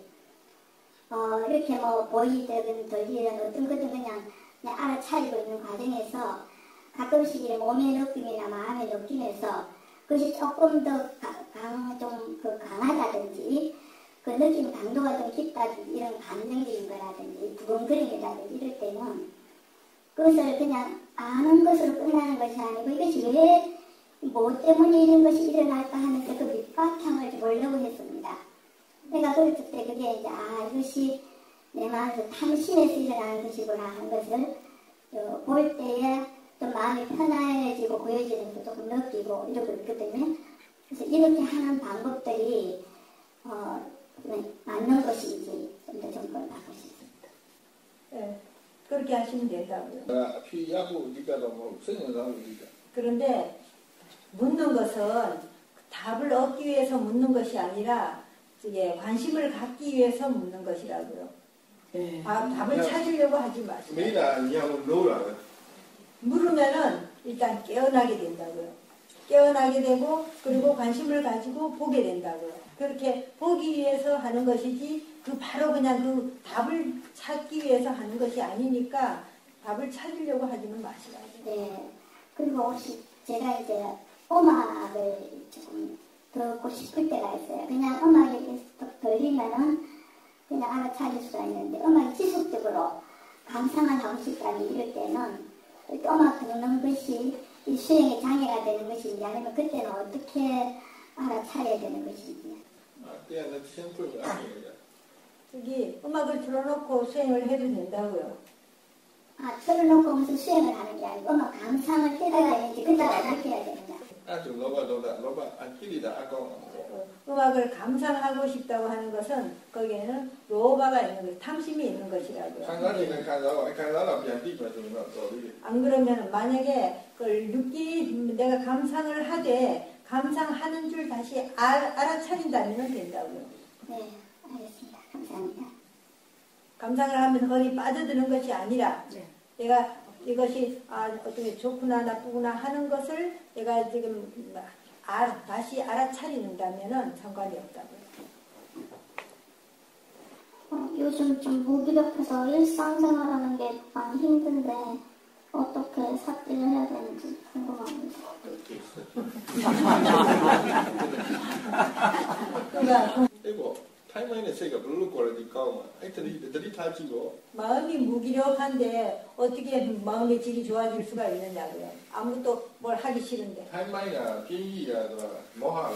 이렇게 보이든 들리든 어떤 것든 그냥 알아차리고 있는 과정에서 가끔씩 몸의 느낌이나 마음의 느낌에서 그것이 조금 더 강하다든지 그 느낌 강도가 좀 깊다든지 이런 감정적인 거라든지 두근거림이라든지 이럴 때는 그것을 그냥 아는 것으로 끝나는 것이 아니고 이것이 왜 뭐 때문에 이런 것이 일어날까 하면서 그 밑바탕을 보려고 했습니다. 내가 그랬을 때 그게 이제 이것이 내 마음에서 탐심에서 일어나는 것이구나 하는 것을 볼 때에 좀 마음이 편안해지고 고요해지는 것도 조금 느끼고 이러고 있거든요. 그래서 이렇게 하는 방법들이 맞는 것인지 좀 더 점검을 받고 싶습니다. 네, 그렇게 하시면 된다고요. 피하고 니가도 뭐 생각하고 니가. 그런데 묻는 것은 답을 얻기 위해서 묻는 것이 아니라 관심을 갖기 위해서 묻는 것이라고요. 네. 답을 찾으려고 하지 마세요. 메이다 니하고 놀아. 물으면은 일단 깨어나게 된다고요. 깨어나게 되고 그리고 관심을 가지고 보게 된다고요. 그렇게 보기 위해서 하는 것이지 바로 그냥 그 답을 찾기 위해서 하는 것이 아니니까 답을 찾으려고 하지는 마시라고요. 네. 그리고 혹시 제가 이제 음악을 조금 듣고 싶을 때가 있어요. 그냥 음악이 계속 들리면은 그냥 알아차릴 수가 있는데 음악이 지속적으로 감상을 하고 싶다니 이럴 때는 이렇게 음악 듣는 것이 이 수행에 장애가 되는 것인지 아니면 그때는 어떻게 알아차려야 되는 것인지. 그냥 샘플이 아니에요. 음악을 틀어놓고 수행을 해도 된다고요. 틀어놓고 무슨 수행을 하는 게 아니고 음악 감상을 해야 되는지 그때가 그렇게 해야 된다. 아주 로바 안끼리다 아까워. 음악을 감상하고 싶다고 하는 것은 거기에는 로바가 있는 거예요. 탐심이 있는 것이라고요. 안 그러면 만약에 그걸 내가 감상을 하되 감상하는 줄 다시 알아차린다면 된다고요. 네, 알겠습니다. 감사합니다. 감상을 하면서 거기 빠져드는 것이 아니라 내가 이것이 어떻게 좋구나 나쁘구나 하는 것을 내가 지금 다시 알아차린다면은 상관이 없다고요. 요즘 좀 무기력해서 일상생활하는 게 많이 힘든데 어떻게 삽질을 해야 되는지 궁금합니다. 이거 타이머인의 세가 별로 거라니까 애들이 다 지고 마음이 무기력한데 어떻게 마음의 질이 좋아질 수가 있느냐고요. 아무것도 뭘 하기 싫은데. 타이머이나 비행기가 뭐하래?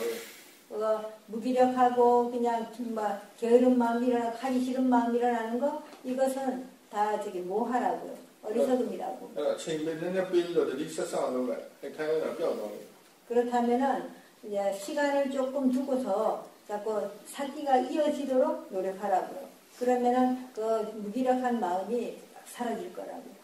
무기력하고 그냥 게으른 마음 일어나고 하기 싫은 마음 일어나는 거 이것은 다 저기 뭐하라고요. 어리석음이라고. 그렇다면은 이제 시간을 조금 두고서 자꾸 사기가 이어지도록 노력하라고요. 그러면은 그 무기력한 마음이 사라질 거라고요.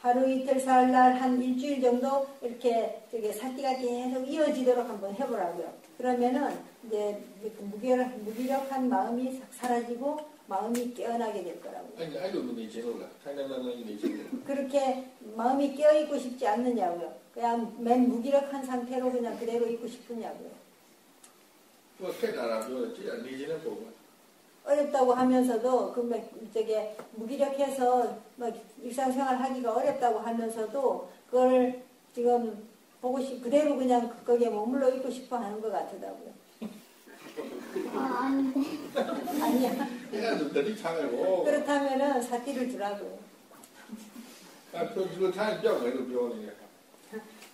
하루 이틀 사흘날 한 일주일 정도 이렇게 사기가 계속 이어지도록 한번 해보라고요. 그러면은 이제 무기력한 마음이 사라지고 마음이 깨어나게 될 거라고요. 그렇게 마음이 깨어있고 싶지 않느냐고요. 그냥 맨 무기력한 상태로 그냥 그대로 있고 싶으냐고요. 어렵다고 하면서도 무기력해서 일상생활 하기가 어렵다고 하면서도 그걸 지금 그대로 그냥 거기에 머물러 있고 싶어 하는 것 같더라고요. 아닌데. 아니야. 그렇다면은 사티를 두라고요.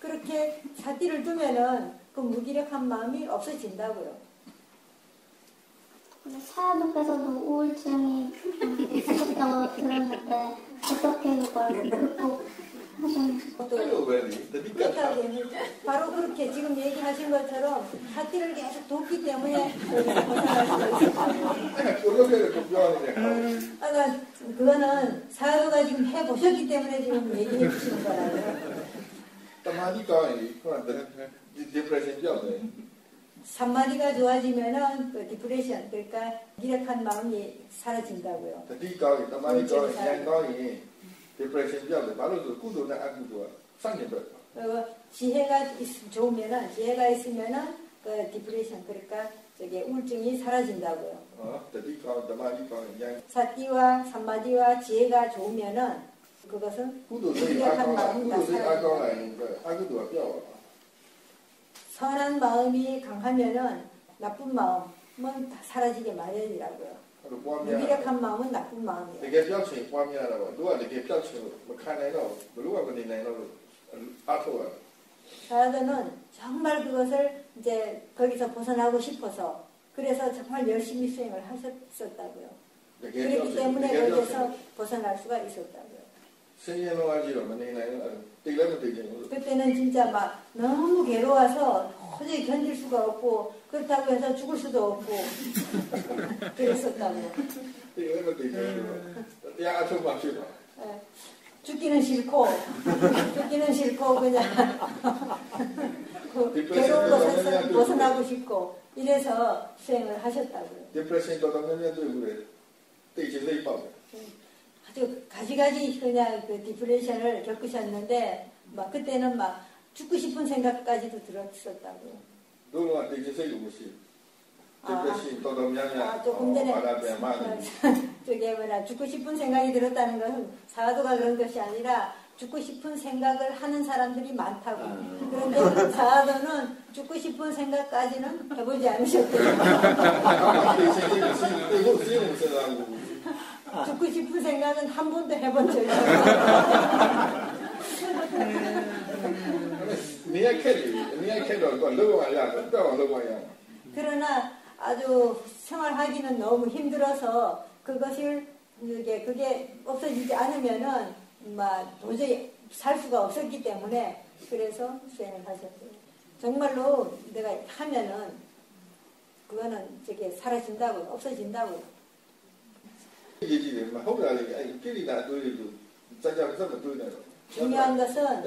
그렇게 사티를 두면은 그 무기력한 마음이 없어진다고요. 사야도께서도 우울증이 있으셨다고 들었는데 어떻게 그걸 극복하셨는지. 바로 그렇게 지금 얘기하신 것처럼 사티를 계속 뒀기 때문에 벗어날 수가 있어요. 그거는 사야도가 지금 해보셨기 때문에 지금 얘기해 주시는 거라고요. 산마디가 좋아지면은 그 디프레션, 그러니까 무기력한 마음이 사라진다고요. 지혜가 좋으면은 지혜가 있으면은 그 디프레션, 그러니까 우울증이 사라진다고요. 사티와 산마디와 지혜가 좋으면은 그것은 무기력한 마음이 다 사라진다고요. 선한 마음이 강하면은 나쁜 마음은 다 사라지게 마련이라고요. 무기력한 마음은 나쁜 마음이에요. 사야도는 정말 그것을 이제 거기서 벗어나고 싶어서 그래서 정말 열심히 수행을 하셨었다고요. 그렇기 때문에 거기서 벗어날 수가 있었다고요. 그때는 진짜 막 너무 괴로워서 도저히 견딜 수가 없고 그렇다고 해서 죽을 수도 없고 그랬었다고요. 죽기는 싫고 그냥 괴로운 것에서 벗어나고 싶고 이래서 수행을 하셨다고요. 아주 가지가지 그냥 그 디프레션을 겪으셨는데 막 그때는 막 죽고 싶은 생각까지도 들었었다고요. 조금 전에 죽고 싶은 생각이 들었다는 것은 사도가 그런 것이 아니라 죽고 싶은 생각을 하는 사람들이 많다고. 그런데 사도는 죽고 싶은 생각까지는 해보지 않으셨대요. 죽고 싶은 생각은 한 번도 해본 적이 없어요. 그러나 아주 생활하기는 너무 힘들어서 그것을 그게 없어지지 않으면은 도저히 살 수가 없었기 때문에 그래서 수행을 하셨어요. 정말로 내가 하면은 그거는 사라진다고요. 없어진다고요. 중요한 것은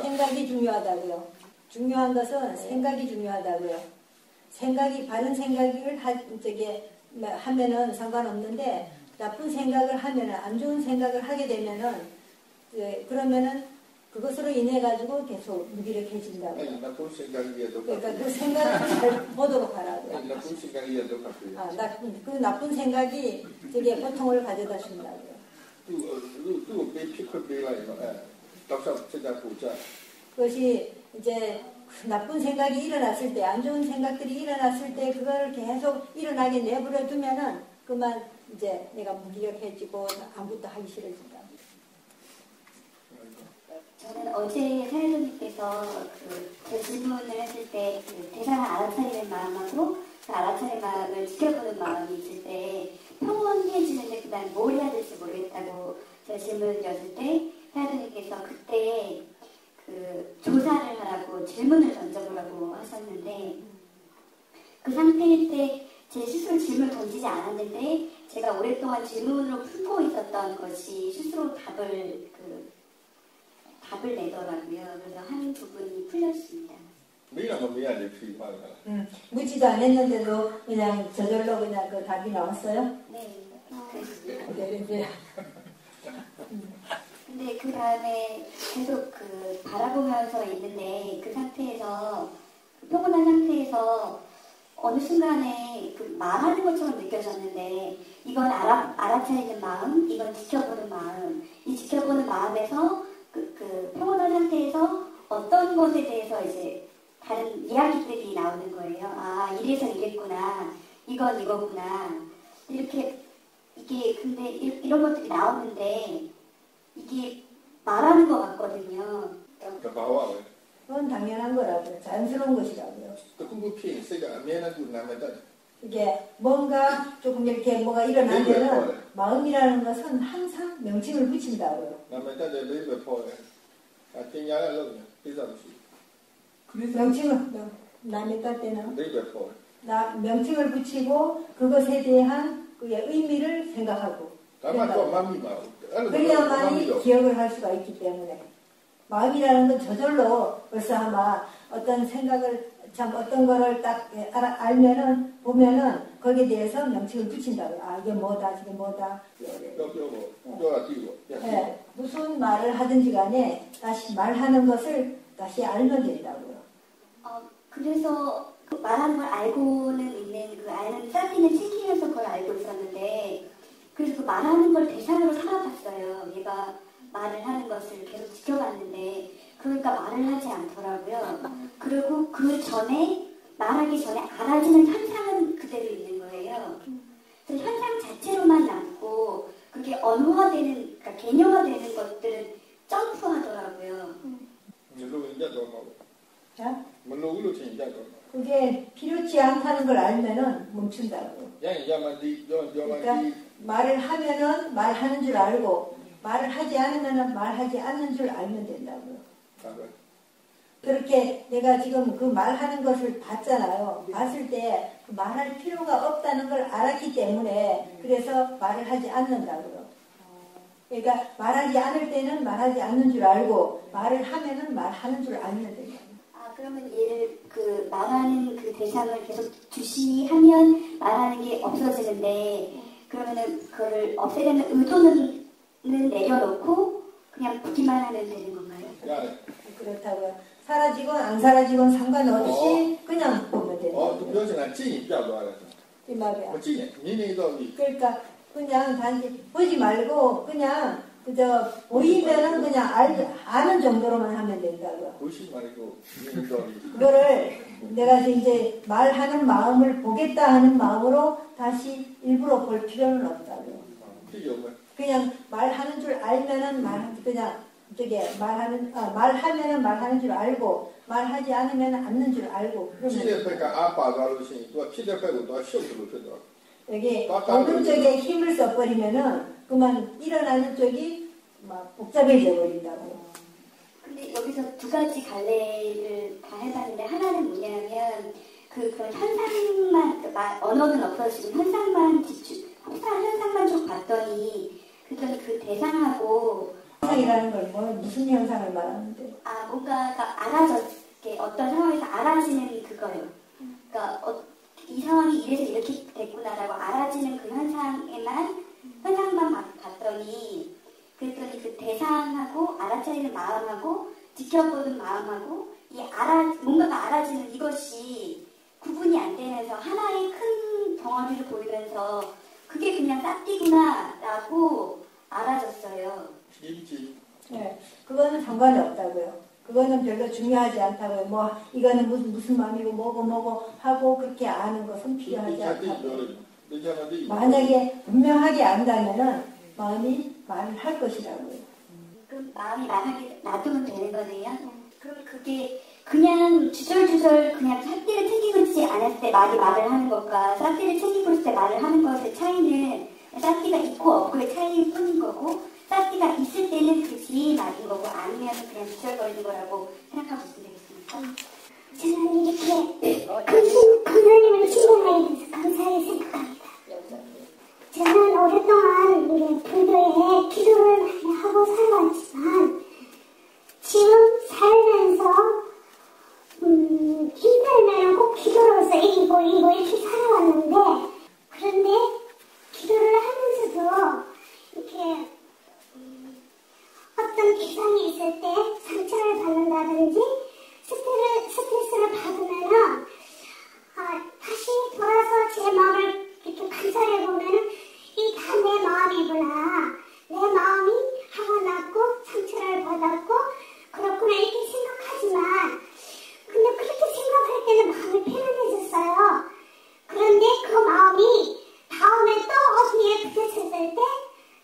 생각이 중요하다고요. 중요한 것은 생각이 중요하다고요. 바른 생각을 하면은 상관없는데 나쁜 생각을 하면은 안 좋은 생각을 하게 되면은 그러면은 그것으로 인해 가지고 계속 무기력해진다고요. 그러니까 그 생각을 잘 보도록 하라고요. 그 나쁜 생각이 고통을 가져다 준다고요. 그것이 이제 나쁜 생각이 일어났을 때, 안 좋은 생각들이 일어났을 때 그걸 계속 일어나게 내버려 두면은 그만 이제 내가 무기력해지고 아무것도 하기 싫어진다. 저는 어제 사회자님께서 제 질문을 했을 때 대상을 알아차리는 마음하고 그 알아차리는 마음을 지켜보는 마음이 있을 때 평온해지는데 그다음 뭘 해야 될지 모르겠다고 제 질문을 드렸을 때 사회자님께서 그때 조사를 하라고 질문을 던져보라고 하셨는데 그 상태일 때 제 스스로 질문을 던지지 않았는데 제가 오랫동안 질문으로 풀고 있었던 것이 스스로 답을 내더라고요. 그래서 한 부분이 풀렸습니다. 묻지도 않았는데도 그냥 저절로 그냥 그 답이 나왔어요? 네. 네. 근데 그 다음에 계속 바라보면서 있는데 그 상태에서 평온한 상태에서 어느 순간에 말하는 것처럼 느껴졌는데 이건 알아차리는 마음, 이건 지켜보는 마음, 이 지켜보는 마음에서 평온한 상태에서 어떤 것에 대해서 이제 다른 이야기들이 나오는 거예요. 아, 이래서 이랬구나, 이건 이거구나, 이렇게 근데 이런 것들이 나오는데 이게 말하는 것 같거든요. 그건 당연한 거라고요. 자연스러운 것이라고요. 이게 뭔가 조금 이렇게 뭐가 일어나면은 마음이라는 것은 항상 명칭을 붙인다고요. 남의 딸 때는 명칭을 붙이고 그것에 대한 그의 의미를 생각하고 그래야만이 기억을 할 수가 있기 때문에 마음이라는 건 저절로 벌써 아마 어떤 생각을 어떤 거를 딱 알면은 보면은 거기에 대해서 명칭을 붙인다고요. 아, 이게 뭐다, 저게 뭐다. 네, 무슨 말을 하든지 간에 다시 말하는 것을 다시 알면 된다고요. 그래서 말하는 걸 알고는 있는 아는 쌓이는 체키면서 그걸 알고 있었는데 그래서 말하는 걸 대상으로 삼아봤어요. 얘가 말을 하는 것을 계속 지켜봤는데 그러니까 말을 하지 않더라고요. 그리고 말하기 전에 알아지는 현상은 그대로 있는 거예요. 그래서 현상 자체로만 남고 그게 언어화되는, 그러니까 개념화되는 것들은 점프하더라고요. 그게 필요치 않다는 걸 알면은 멈춘다고요. 그러니까 말을 하면은 말하는 줄 알고 말을 하지 않으면은 말하지 않는 줄 알면 된다고요. 그렇게 내가 지금 그 말하는 것을 봤잖아요. 봤을 때 그 말할 필요가 없다는 걸 알았기 때문에 그래서 말을 하지 않는다고요. 그러니까 말하지 않을 때는 말하지 않는 줄 알고 말을 하면은 말하는 줄 알면 된다고요. 그러면 얘를 말하는 그 대상을 계속 주시하면 말하는 게 없어지는데 그러면은 그거를 없애려는 의도는 내려놓고 그냥 보기만 하면 되는 건가요? 그렇다고요. 사라지건 안 사라지건 상관없이 그냥 보면 되는 거예요. 이 말이야. 그러니까 그냥 단지 보지 말고 그냥 그저 보이면은 그냥 아는 정도로만 하면 된다고요. 그거를 내가 이제 말하는 마음을 보겠다 하는 마음으로 다시 일부러 볼 필요는 없다고요. 그냥 말하는 줄 알면은 그냥 말하면은 말하는 줄 알고 말하지 않으면 않는 줄 알고 피의 그러면 배가 아빠가로 신 또 피의 배고 또 쇼트로 되더라. 여기 오른쪽에 힘을 써버리면은 그만 일어나는 쪽이 막 복잡해져 버린다고. 근데 여기서 두 가지 갈래를 다 해봤는데 하나는 뭐냐면 그런 현상만 언어는 없어서 지금 현상만 현상만 쭉 봤더니 그 대상하고 현상이라는 걸 뭐 무슨 현상을 말하는데? 뭔가가 알아졌게 어떤 상황에서 알아지는 그거요. 그러니까 이 상황이 이래서 이렇게 됐구나라고 알아지는 그 현상만 봤더니 그랬더니 그 대상하고 알아차리는 마음하고 지켜보는 마음하고 뭔가가 알아지는 이것이 구분이 안 되면서 하나의 큰 덩어리를 보이면서 그게 그냥 싹띠구나라고 알아졌어요. 네, 그거는 상관이 없다고요. 그거는 별로 중요하지 않다고요. 뭐 이거는 무슨 마음이고 뭐고 하고 그렇게 아는 것은 필요하지 않다고요. 만약에 분명하게 안다면은 마음이 말을 할 것이라고요. 그럼 마음이 말하게 놔두면 되는 거네요. 그럼 그게 그냥 주절주절 그냥 싹띠를 챙기고 있지 않았을 때 말을 하는 것과 싹띠를 챙기고 있을 때 말을 하는 것의 차이는 싹띠가 있고 없고의 차이일 뿐인 거고 싹띠가 있을 때는 그지 말인 거고 아니면 그냥 주절거리는 거라고 생각하고 있으면 되겠습니까? 저는 이렇게 하나님을 신뢰하게 돼서 감사하게 생각합니다. 저는 오랫동안 불교에 기도를 많이 하고 살아왔지만 지금 살면서 힘들면 꼭 기도로서 이기고 이렇게 살아왔는데 그런데 기도를 하면서도 이렇게 어떤 기상이 있을 때 상처를 받는다든지 스트레스를 받으면은 다시 돌아서 제 마음을 이렇게 관찰해보면은 이 다 내 마음이구나. 내 마음이 화가 났고 상처를 받았고 그렇구나 이렇게 생각하지만 근데 그렇게 생각할 때는 마음이 편안해졌어요. 그런데 그 마음이 다음에 또 어디에 부딪혔을 때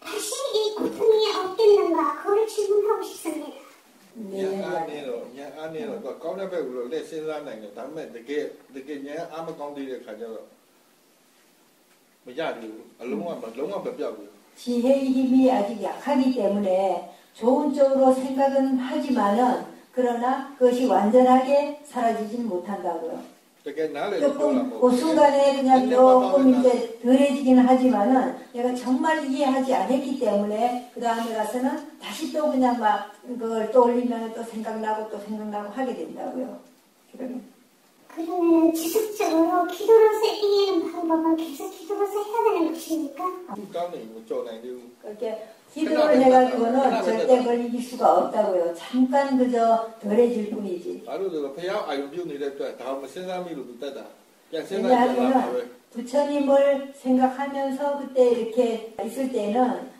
다시 이 고통이 없겠는가 그걸 질문하고 싶습니다. 냐 안에로 또 거기에 배우로 내 생각나는 게 다음에 되게 냐 아무 건드릴 가져가 롱아 뼈뼈고요. 지혜의 힘이 아직 약하기 때문에 좋은 쪽으로 생각은 하지만은 그러나 그것이 완전하게 사라지진 못한다고요. 조금 그 순간에 그냥 조금 이제 덜해지기는 하지만은 내가 정말 이해하지 않았기 때문에 그 다음에 가서는 다시 또 그냥 막 그걸 떠올리면 또 생각나고 하게 된다고요. 그러면 지속적으로 기도로서 이기는 방법은 계속 기도로서 해야 되는 것입니까? 그렇게 기도를 해가지고는 절대 그걸 이길 수가 없다고요. 잠깐 그저 덜해질 뿐이지. 왜냐하면 부처님을 생각하면서 그때 이렇게 있을 때는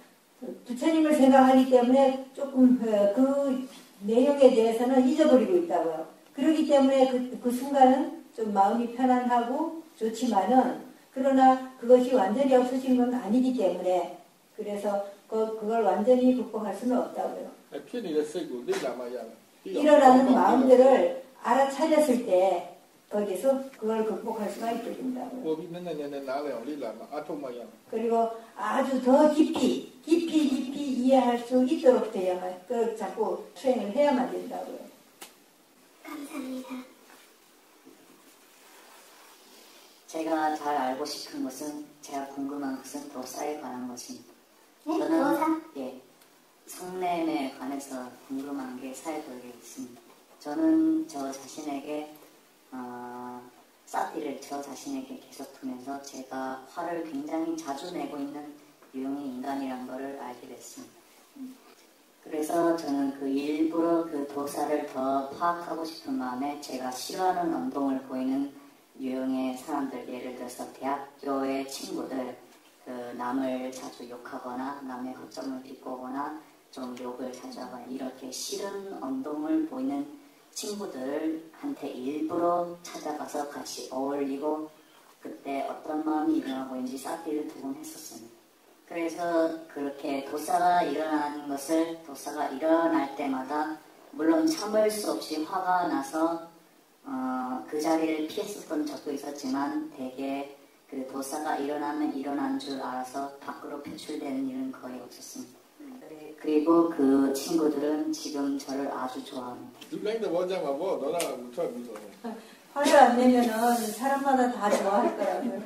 부처님을 생각하기 때문에 조금 그 내용에 대해서는 잊어버리고 있다고요. 그렇기 때문에 그 순간은 좀 마음이 편안하고 좋지만은 그러나 그것이 완전히 없어진 건 아니기 때문에 그래서 그걸 완전히 극복할 수는 없다고요. 일어나는 마음들을 알아차렸을 때 거기서 그걸 극복할 수가 있게 된다고요. 그리고 아주 더 깊이 이해할 수 있도록 돼야만 그걸 자꾸 수행을 해야만 된다고요. 감사합니다. 제가 잘 알고 싶은 것은 제가 궁금한 것은 도사에 관한 것입니다. 네? 저는 도사? 예, 성냄에 관해서 궁금한 게 사회적에 있습니다. 저는 저 자신에게 사티를 저 자신에게 계속 두면서 제가 화를 굉장히 자주 내고 있는 유형의 인간이란 것을 알게 됐습니다. 그래서 저는 일부러 그 도사를 더 파악하고 싶은 마음에 제가 싫어하는 언동을 보이는 유형의 사람들, 예를 들어서 대학교의 친구들, 남을 자주 욕하거나 남의 허점을 비꼬거나 좀 욕을 자주 하거나 이렇게 싫은 언동을 보이는 친구들한테 일부러 찾아가서 같이 어울리고 그때 어떤 마음이 일어나고 있는지 사티를 두곤 했었습니다. 그래서 그렇게 도사가 일어나는 것을 도사가 일어날 때마다 물론 참을 수 없이 화가 나서 그 자리를 피했었던 적도 있었지만 대개 그 도사가 일어나면 일어난 줄 알아서 밖으로 표출되는 일은 거의 없었습니다. 그리고 그 친구들은 지금 저를 아주 좋아합니다. 화를 안 내면은 사람마다 다 좋아할 거라고요.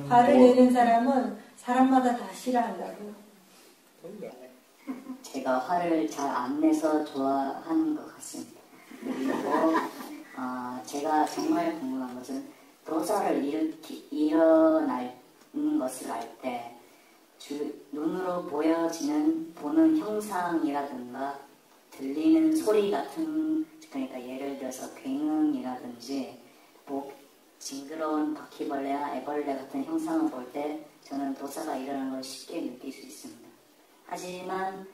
화를 내는 사람은 사람마다 다 싫어한다고요. 제가 화를 잘 안 내서 좋아하는 것 같습니다. 그리고 제가 정말 궁금한 것은 도사를 일어나는 것을 알 때 눈으로 보는 형상이라든가 들리는 소리 같은, 그러니까 예를 들어서 굉음이라든지 징그러운 바퀴벌레나 애벌레 같은 형상을 볼 때 저는 도사가 일어나는 걸 쉽게 느낄 수 있습니다. 하지만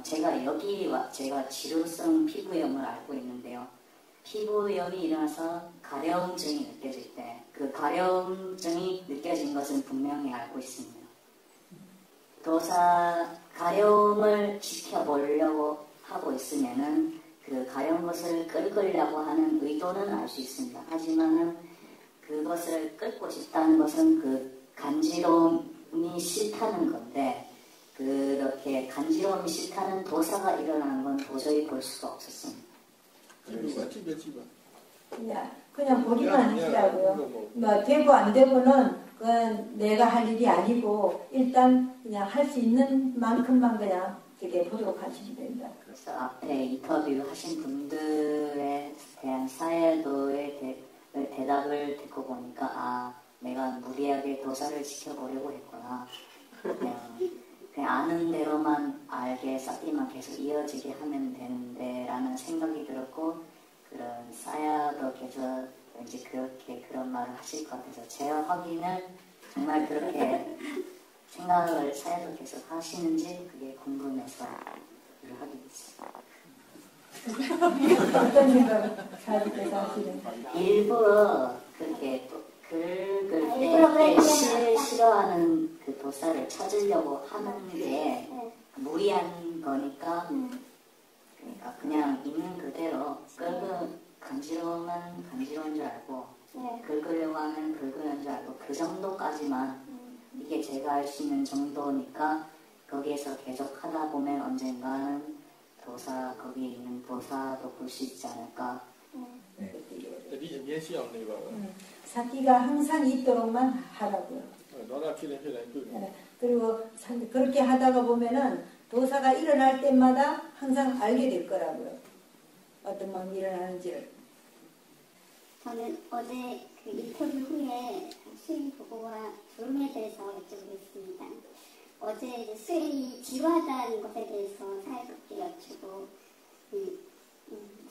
제가 지루성 피부염을 앓고 있는데요. 피부염이 일어나서 가려움증이 느껴질 때 그 가려움증이 느껴진 것은 분명히 알고 있습니다. 도사 가려움을 지켜보려고 하고 있으면은 그 가려운 것을 끌으려고 하는 의도는 알 수 있습니다. 하지만은 그것을 끌고 싶다는 것은 그 간지러움이 싫다는 건데, 그렇게 간지러움이 싫다는 도사가 일어나는 건 도저히 볼 수가 없었습니다. 그냥 보기만 하시라고요. 되고 안 되고는 그건 내가 할 일이 아니고 일단 그냥 할 수 있는 만큼만 그냥 되게 보도록 하시면 됩니다. 그래서 앞에 인터뷰 하신 분들에 대한 사회도의 대답을 듣고 보니까 내가 무리하게 도사를 지켜보려고 했구나. 그냥 아는 대로만 알게 쌓기만 계속 이어지게 하면 되는데 라는 생각이 들었고, 그런 사야도께서 왠지 그런 말을 하실 것 같아서 제가 확인을 정말 그렇게 생각을 사야도께서 하시는지 그게 궁금해서 일을 하게 됐어요. 어떤 생각을 사야도께서 하시는지. 일부러 그렇게 긁을 때 싫어하는 그 도사를 찾으려고 하는 게 무리한 거니까, 그러니까 그냥 있는 그대로 간지러우면 간지러운 줄 알고 긁으려고 하면 긁으려는 줄 알고 그 정도까지만, 이게 제가 할 수 있는 정도니까 거기에서 계속 하다 보면 언젠가는 거기에 있는 도사도 볼 수 있지 않을까. 사기가 항상 있도록만 하라고요. 그리고 그렇게 하다가 보면은 도사가 일어날 때마다 항상 알게 될 거라고요. 어떤 마음이 일어나는지를. 저는 어제 그 인터뷰 후에 수행 보고와 졸음에 대해서 여쭤보겠습니다. 어제 이제 수행이 지루하다는 것에 대해서 사회롭게 여쭈고,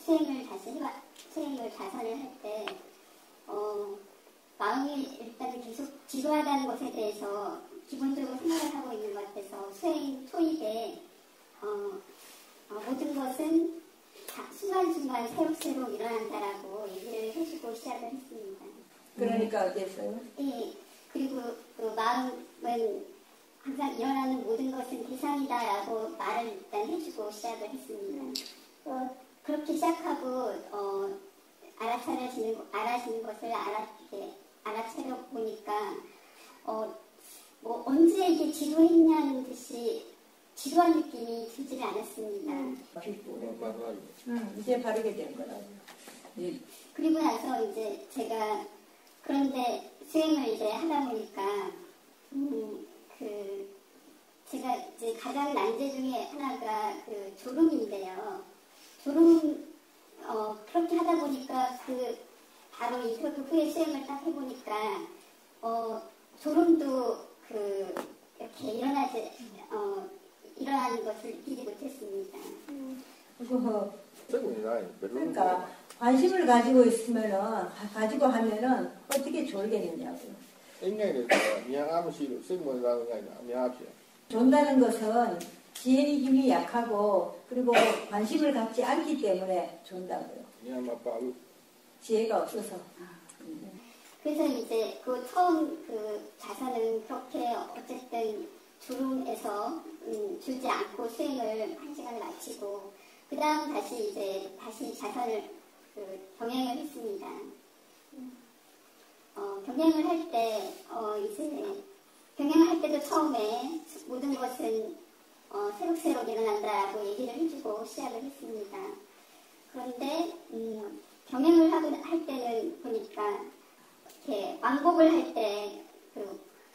수행을 자선을 할 때, 마음이 일단 계속 지루하다는 것에 대해서 기본적으로 생각을 하고 있는 것 같아서 수행 초입에, 모든 것은 순간순간 새록새록 일어난다라고 얘기를 해주고 시작을 했습니다. 그러니까 어땠어요? 예. 그리고 그 마음은 항상 일어나는 모든 것은 대상이다라고 말을 일단 해주고 시작을 했습니다. 그렇게 시작하고 알아지는 것을 알아차려 보니까 언제 이게 지루했냐는 듯이 지루한 느낌이 들지를 않았습니다. 이제 바르게 된 거라고요. 그리고 나서 이제 제가 그런데 수행을 이제 하다 보니까 제가 이제 가장 난제 중에 하나가 그 졸음인데요. 그렇게 하다 보니까 바로 인터뷰 후에 수행을 딱 해보니까 졸음도 이렇게 일어나는 것을 느끼지 못했습니다. 그러니까 관심을 가지고 하면은 어떻게 졸겠느냐고요. 존다는 것은 지혜의 힘이 약하고 그리고 관심을 갖지 않기 때문에 존다고요. 지혜가 없어서. 그래서 이제 처음 자선은 그렇게 어쨌든 주름에서 줄지 않고 수행을 1시간을 마치고 그 다음 다시 자선을 병행을 했습니다. 병행을 할 때 병행을 할 때도 처음에 모든 것은 새록새록 일어난다라고 얘기를 해주고 시작을 했습니다. 그런데 병행을 할 때는 보니까 이렇게 왕복을 할 때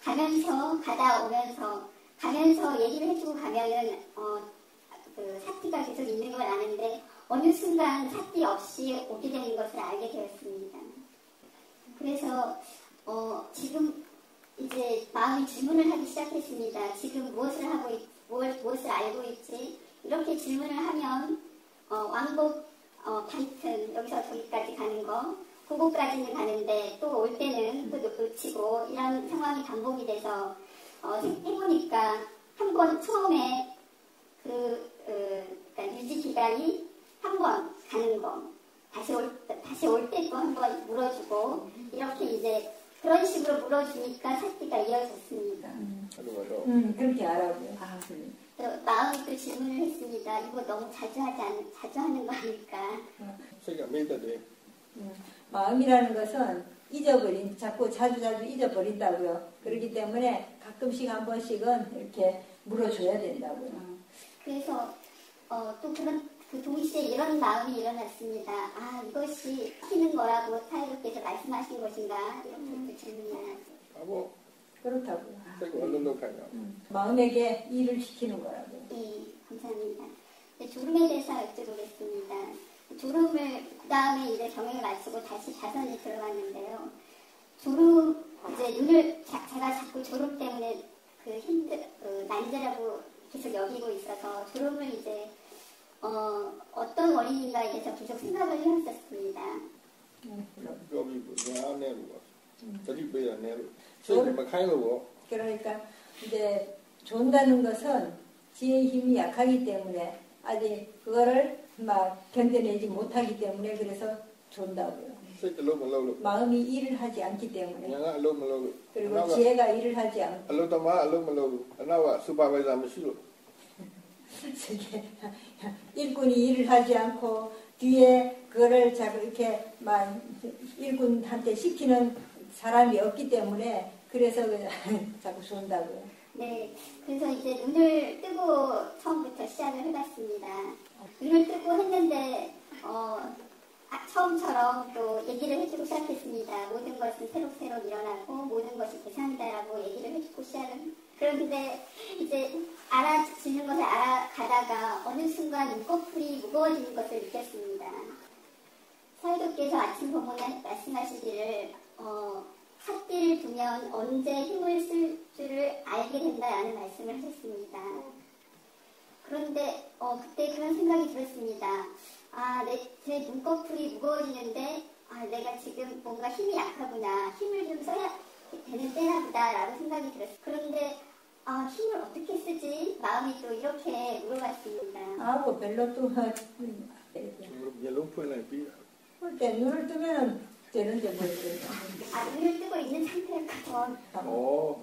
가면서 가다 오면서 가면서 얘기를 해주고 가면은 사티가 계속 있는 걸 아는데 어느 순간 사티 없이 오게 되는 것을 알게 되었습니다. 그래서 지금 이제 마음이 질문을 하기 시작했습니다. 지금 무엇을 무엇을 알고 있지? 이렇게 질문을 하면 왕복 반튼 여기서 저기까지 가는 거 그곳까지는 가는데 또 올 때는 또 놓치고 이런 상황이 반복이 돼서 해보니까 한 번 처음에 그러니까 유지 기간이 한 번 가는 거 다시 올 때 또 한 번 물어주고 이렇게 이제 그런 식으로 물어주니까 사티가 이어졌습니다. 그렇게 알아고요. 마음이 또 질문을 했습니다. 이거 너무 자주 하는 거 아닐까? 마음이라는 것은 자꾸 자주 잊어버린다고요. 그렇기 때문에 가끔씩 한 번씩은 이렇게 물어줘야 된다고요. 그래서 또 그 동시에 이런 마음이 일어났습니다. 아, 이것이 시키는 거라고 사회자께서 말씀하신 것인가? 이렇게 질문이 나왔어요. 그렇다고요. 마음에게 일을 시키는 거라고요. 네, 감사합니다. 졸음에 대해서 여쭤보겠습니다. 졸음을 그 다음에 이제 병행을 마치고 다시 자선에 들어갔는데요. 졸음 이제 눈을 제가 자꾸 졸음 때문에 난제라고 계속 여기고 있어서 졸음을 이제 어떤 원인인가에 대해서 계속 생각을 해왔었습니다. 그러니까 이제 존다는 것은 지혜의 힘이 약하기 때문에 아직 그거를 막 견뎌내지 못하기 때문에 그래서 존다고요. 마음이 일을 하지 않기 때문에 그리고 지혜가 일을 하지 않고 일꾼이 일을 하지 않고 뒤에 그거를 자꾸 이렇게 막 일꾼한테 시키는 사람이 없기 때문에 그래서 자꾸 존다고요. 네, 그래서 이제 눈을 뜨고 처음부터 시작을 해봤습니다. 눈을 뜨고 했는데 처음처럼 또 얘기를 해주고 시작했습니다. 모든 것은 새록새록 일어나고 모든 것이 계산이다라고 얘기를 해주고 그런데 이제 알아지는 것을 알아가다가 어느 순간 눈꺼풀이 무거워지는 것을 느꼈습니다. 사회도께서 아침 법문에 말씀하시기를 삿띠를 두면 언제 힘을 쓸 줄을 알게 된다라는 말씀을 하셨습니다. 그런데 그때 그런 생각이 들었습니다. 제 눈꺼풀이 무거워지는데 내가 지금 뭔가 힘이 약하구나. 힘을 좀 써야 되는 때나 보다라고 생각이 들었어요. 그런데 힘을 어떻게 쓰지? 마음이 또 이렇게 물어봤습니다. 별로 또 그때 눈을 뜨면 되는데 뭐 눈을 뜨고 있는 상태였거든요.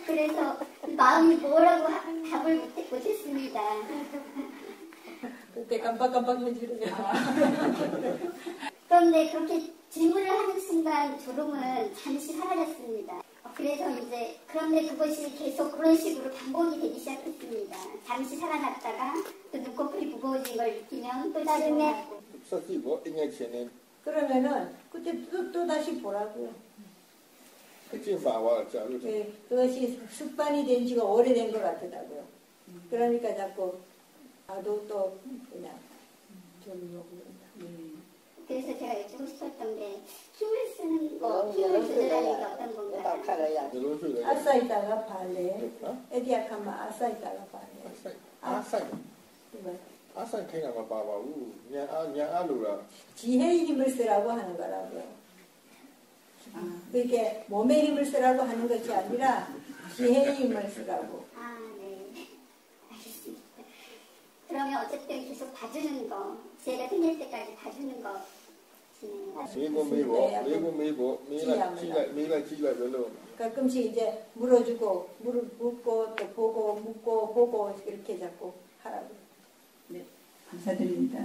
그래서 마음이 뭐라고 답을 못했습니다. 그때 깜빡깜빡 해지르죠. 그런데 그렇게 질문을 하는 순간 졸음은 잠시 사라졌습니다. 그런데 그것이 계속 그런 식으로 반복이 되기 시작했습니다. 잠시 살아났다가 또 눈꺼풀이 무거워진 걸 느끼면 또 나중에 그러면은 그때 또 다시 보라고요. 그것이 습관이 된 지가 오래된 것 같더라고요. 그러니까 자꾸 또 그냥 좀 그래서 제가 여쭈고 싶었던 게 힘을 쓰는 거, 힘을 조절하는 게 어떤 건가요? 아싸 있다가 발레, 에디아카마 아싸 있다가 발레. 아싸 그냥 봐봐우. 냐 지혜의 힘을 쓰라고 하는 거라고요. 그게 몸의 힘을 쓰라고 하는 것이 아니라 지혜의 힘을 쓰라고. 네. 알겠습니다. 그러면 어쨌든 계속 봐주는 거, 지혜가 생길 때까지 봐주는 거, 메고 별로. 가끔씩 이제 물어주고 묻고 또 보고 묻고 보고 이렇게 자꾸 하라고. 네, 감사드립니다.